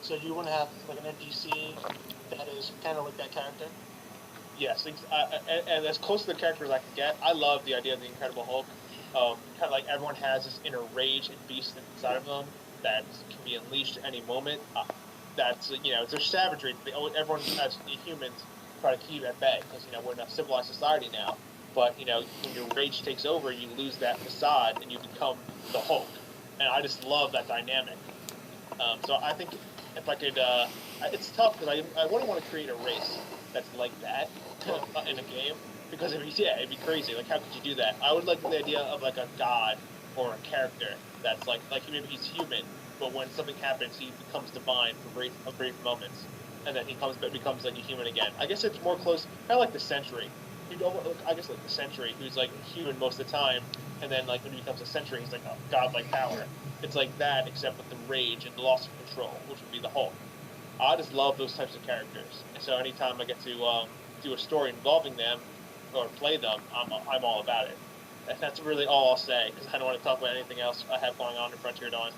So you want to have an NPC that is kind of like that character? Yes, and as close to the character as I can get. I love the idea of the Incredible Hulk. Kind of everyone has this inner rage and beast inside of them that can be unleashed at any moment. That's their savagery. Everyone as humans try to keep at bay because we're in a civilized society now. But when your rage takes over, you lose that facade and you become the Hulk. And I just love that dynamic. So I think if I could, it's tough because I wouldn't want to create a race that's like that in a game because it'd be crazy. How could you do that? I would like the idea of a god or a character that's maybe he's human, but when something happens, he becomes divine for brief moments, and then he becomes a human again. I guess it's more close, kind of like the Sentry. I guess the Sentry, who's human most of the time, and then when he becomes a Sentry, he's a godlike power. It's like that, except with the rage and the loss of control, which would be the Hulk. I just love those types of characters, and so anytime I get to do a story involving them or play them, I'm all about it. And that's really all I'll say because I don't want to talk about anything else I have going on in Frontier Dawn.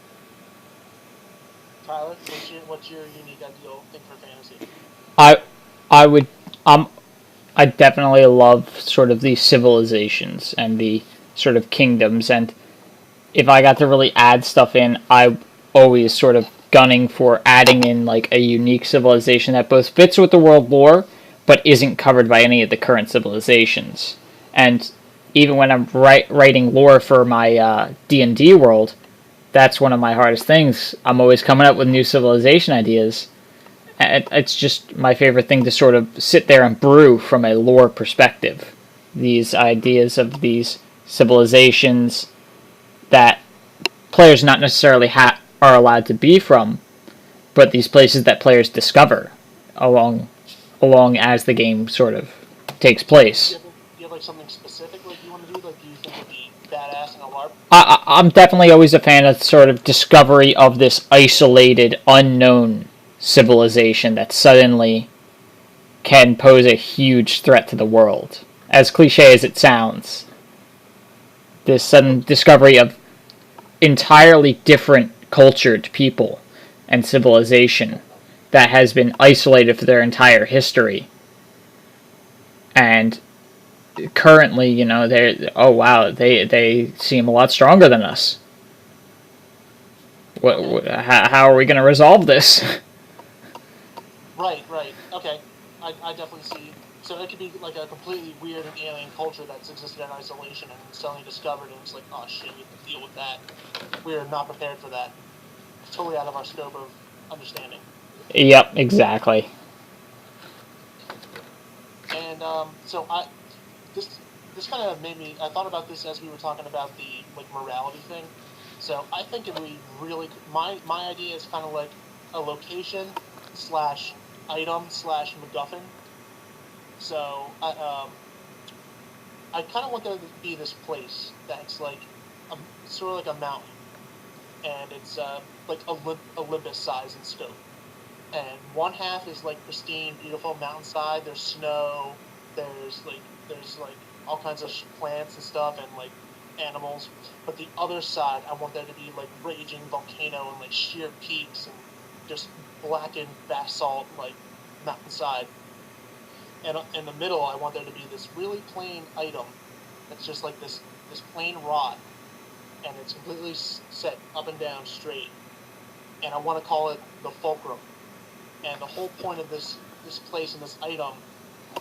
Tyler, what's your unique ideal thing for fantasy? I definitely love sort of the civilizations and the sort of kingdoms, and if I got to really add stuff in, I always sort of gunning for adding in a unique civilization that both fits with the world lore, but isn't covered by any of the current civilizations. And even when I'm writing lore for my D&D world, that's one of my hardest things. I'm always coming up with new civilization ideas. It's just my favorite thing to sort of sit there and brew from a lore perspective. These ideas of these civilizations that players not necessarily are allowed to be from, but these places that players discover along as the game sort of takes place. Do you have like something specific like you want to do? Like, do you think would be badass in a LARP? I'm definitely always a fan of sort of discovery of this isolated, unknown civilization that suddenly can pose a huge threat to the world. As cliche as it sounds, this sudden discovery of entirely different cultured people and civilization that has been isolated for their entire history. And currently, they seem a lot stronger than us. How are we going to resolve this? Right. Okay. I definitely see. So it could be like a completely weird and alien culture that's existed in isolation and suddenly discovered, and it's like, oh shit, we have to deal with that. We are not prepared for that. It's totally out of our scope of understanding. Yep, exactly. And so this kind of made me. I thought about this as we were talking about the like morality thing. So I think it would be really. My idea is kind of like a location / item / MacGuffin. So I kind of want there to be this place that's like sort of like a mountain, and it's like Olympus size in scope. And one half is like pristine, beautiful mountainside. There's snow. There's like all kinds of plants and stuff, and like animals. But the other side, I want there to be like raging volcano and like sheer peaks and just blackened basalt like mountainside. And in the middle, I want there to be this really plain item that's just like this plain rod, and it's completely set up and down straight. And I want to call it the fulcrum. And the whole point of this place and this item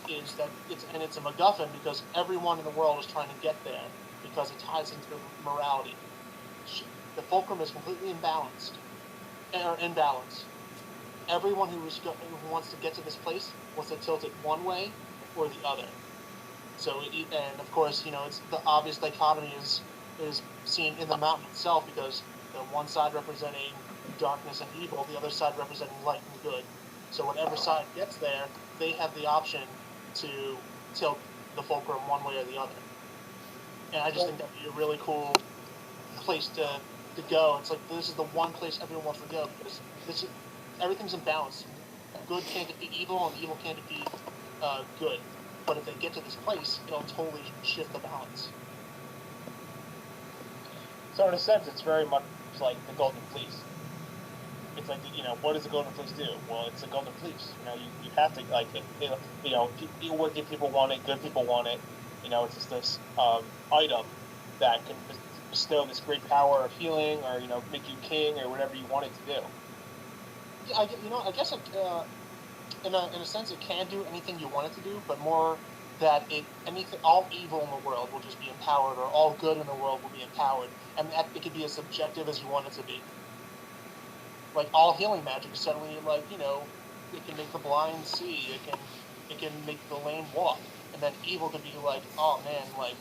is that it's a MacGuffin because everyone in the world is trying to get there because it ties into morality. The fulcrum is completely imbalanced. Everyone who wants to get to this place wants to tilt it one way or the other. So, and of course, it's the obvious dichotomy is seen in the mountain itself because the one side representing darkness and evil, the other side representing light and good. So whatever side gets there, they have the option to tilt the fulcrum one way or the other. And I just think that'd be a really cool place to go. It's like this is the one place everyone wants to go because everything's in balance. Good can't defeat evil, and evil can't defeat good. But if they get to this place, it'll totally shift the balance. So in a sense, it's very much like the Golden Fleece. It's like, what does the Golden Fleece do? Well, it's a Golden Fleece. You have to, like, wicked people want it, good people want it. It's just this item that can bestow this great power of healing or, make you king or whatever you want it to do. Yeah, I guess in a sense it can do anything you want it to do, but more that all evil in the world will just be empowered, or all good in the world will be empowered, and that it could be as subjective as you want it to be. Like all healing magic is suddenly like it can make the blind see, it can make the lame walk, and then evil could be like, oh man, like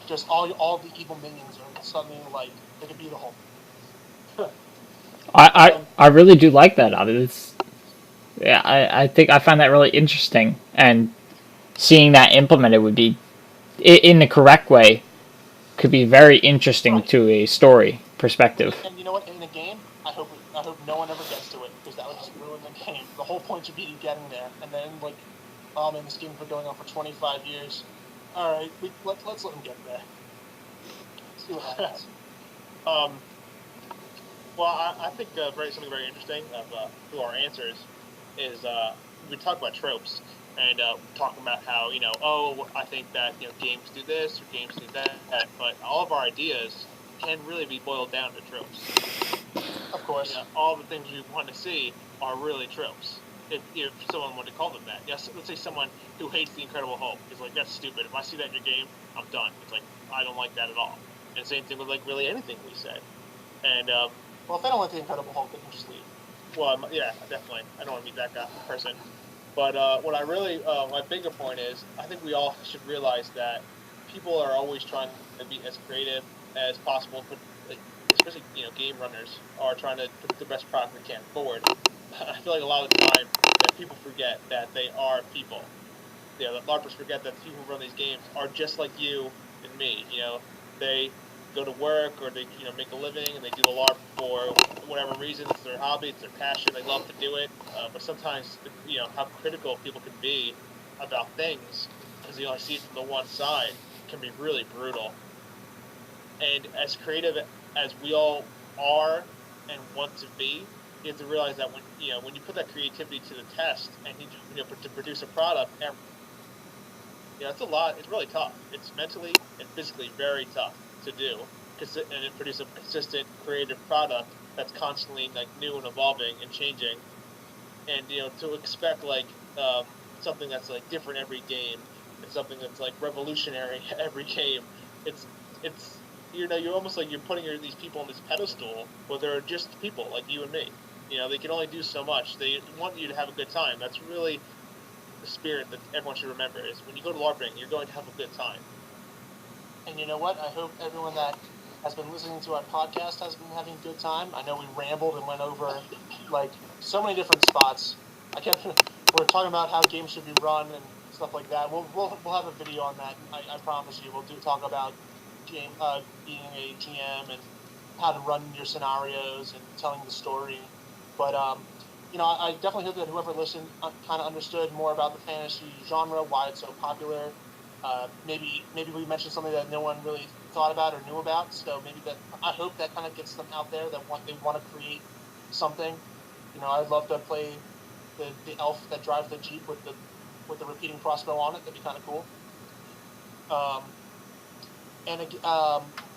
just all the evil minions are suddenly like they could be the Hulk. I really do like that of it. I think I find that really interesting, and seeing that implemented would be in the correct way could be very interesting to a story perspective. And you know what? In the game, I hope no one ever gets to it because that would just ruin the game. The whole point should be getting there, and then like, oh man, this game's been going on for 25 years. All right, let's let them get there. See what happens. Well, I think something very interesting to our answers is we talk about tropes and talking about how I think that games do this or games do that, but all of our ideas can really be boiled down to tropes. Of course, all the things you want to see are really tropes. If someone wanted to call them that, yes, let's say someone who hates the Incredible Hulk is like, that's stupid. If I see that in your game, I'm done. It's like I don't like that at all. And same thing with like really anything we say. And well, if they don't like the Incredible Hulk, they can just leave. Well, yeah, definitely. I don't want to be that guy person. But what I really, my bigger point is, I think we all should realize that people are always trying to be as creative as possible, put like, especially game runners are trying to put the best product they can forward. I feel like a lot of the time that people forget that they are people. That LARPers forget that the people who run these games are just like you and me. They go to work or they make a living and they do the LARP for whatever reason. It's their hobby, it's their passion. They love to do it. But sometimes how critical people can be about things because they only see it from the one side can be really brutal. And as creative as we all are and want to be, you have to realize that when you put that creativity to the test and to produce a product, it's a lot. It's really tough. It's mentally and physically very tough to do, and produce a consistent creative product that's constantly like new and evolving and changing. And to expect something that's like different every game and something that's like revolutionary every game, it's you're almost like you're putting these people on this pedestal where they're just people like you and me. They can only do so much. They want you to have a good time. That's really the spirit that everyone should remember is when you go to LARPing, you're going to have a good time. And you know what? I hope everyone that has been listening to our podcast has been having a good time. I know we rambled and went over like so many different spots. We're talking about how games should be run and stuff like that. We'll have a video on that. I promise you. We'll talk about being a GM and how to run your scenarios and telling the story. But I definitely hope that whoever listened kind of understood more about the fantasy genre, why it's so popular. Maybe we mentioned something that no one really thought about or knew about. So I hope that kind of gets them out there that they want to create something. I'd love to play the elf that drives the Jeep with the repeating crossbow on it. That'd be kind of cool.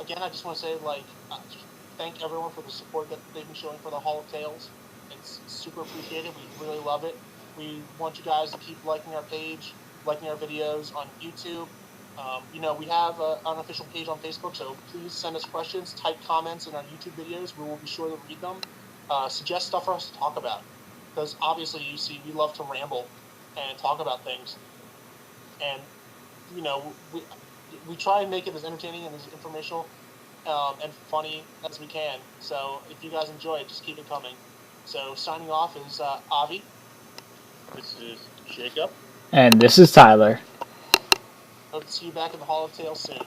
Again, I just want to say thank everyone for the support that they've been showing for the Hall of Tales. It's super appreciated. We really love it. We want you guys to keep liking our page, liking our videos on YouTube. We have an unofficial page on Facebook, so please send us questions, type comments in our YouTube videos. We will be sure to read them. Suggest stuff for us to talk about, because obviously you see we love to ramble and talk about things, and we try and make it as entertaining and as informational and funny as we can. So if you guys enjoy it, just keep it coming. So signing off is Avi. This is Jacob. And this is Tyler. Hope to see you back in the Hall of Tales soon.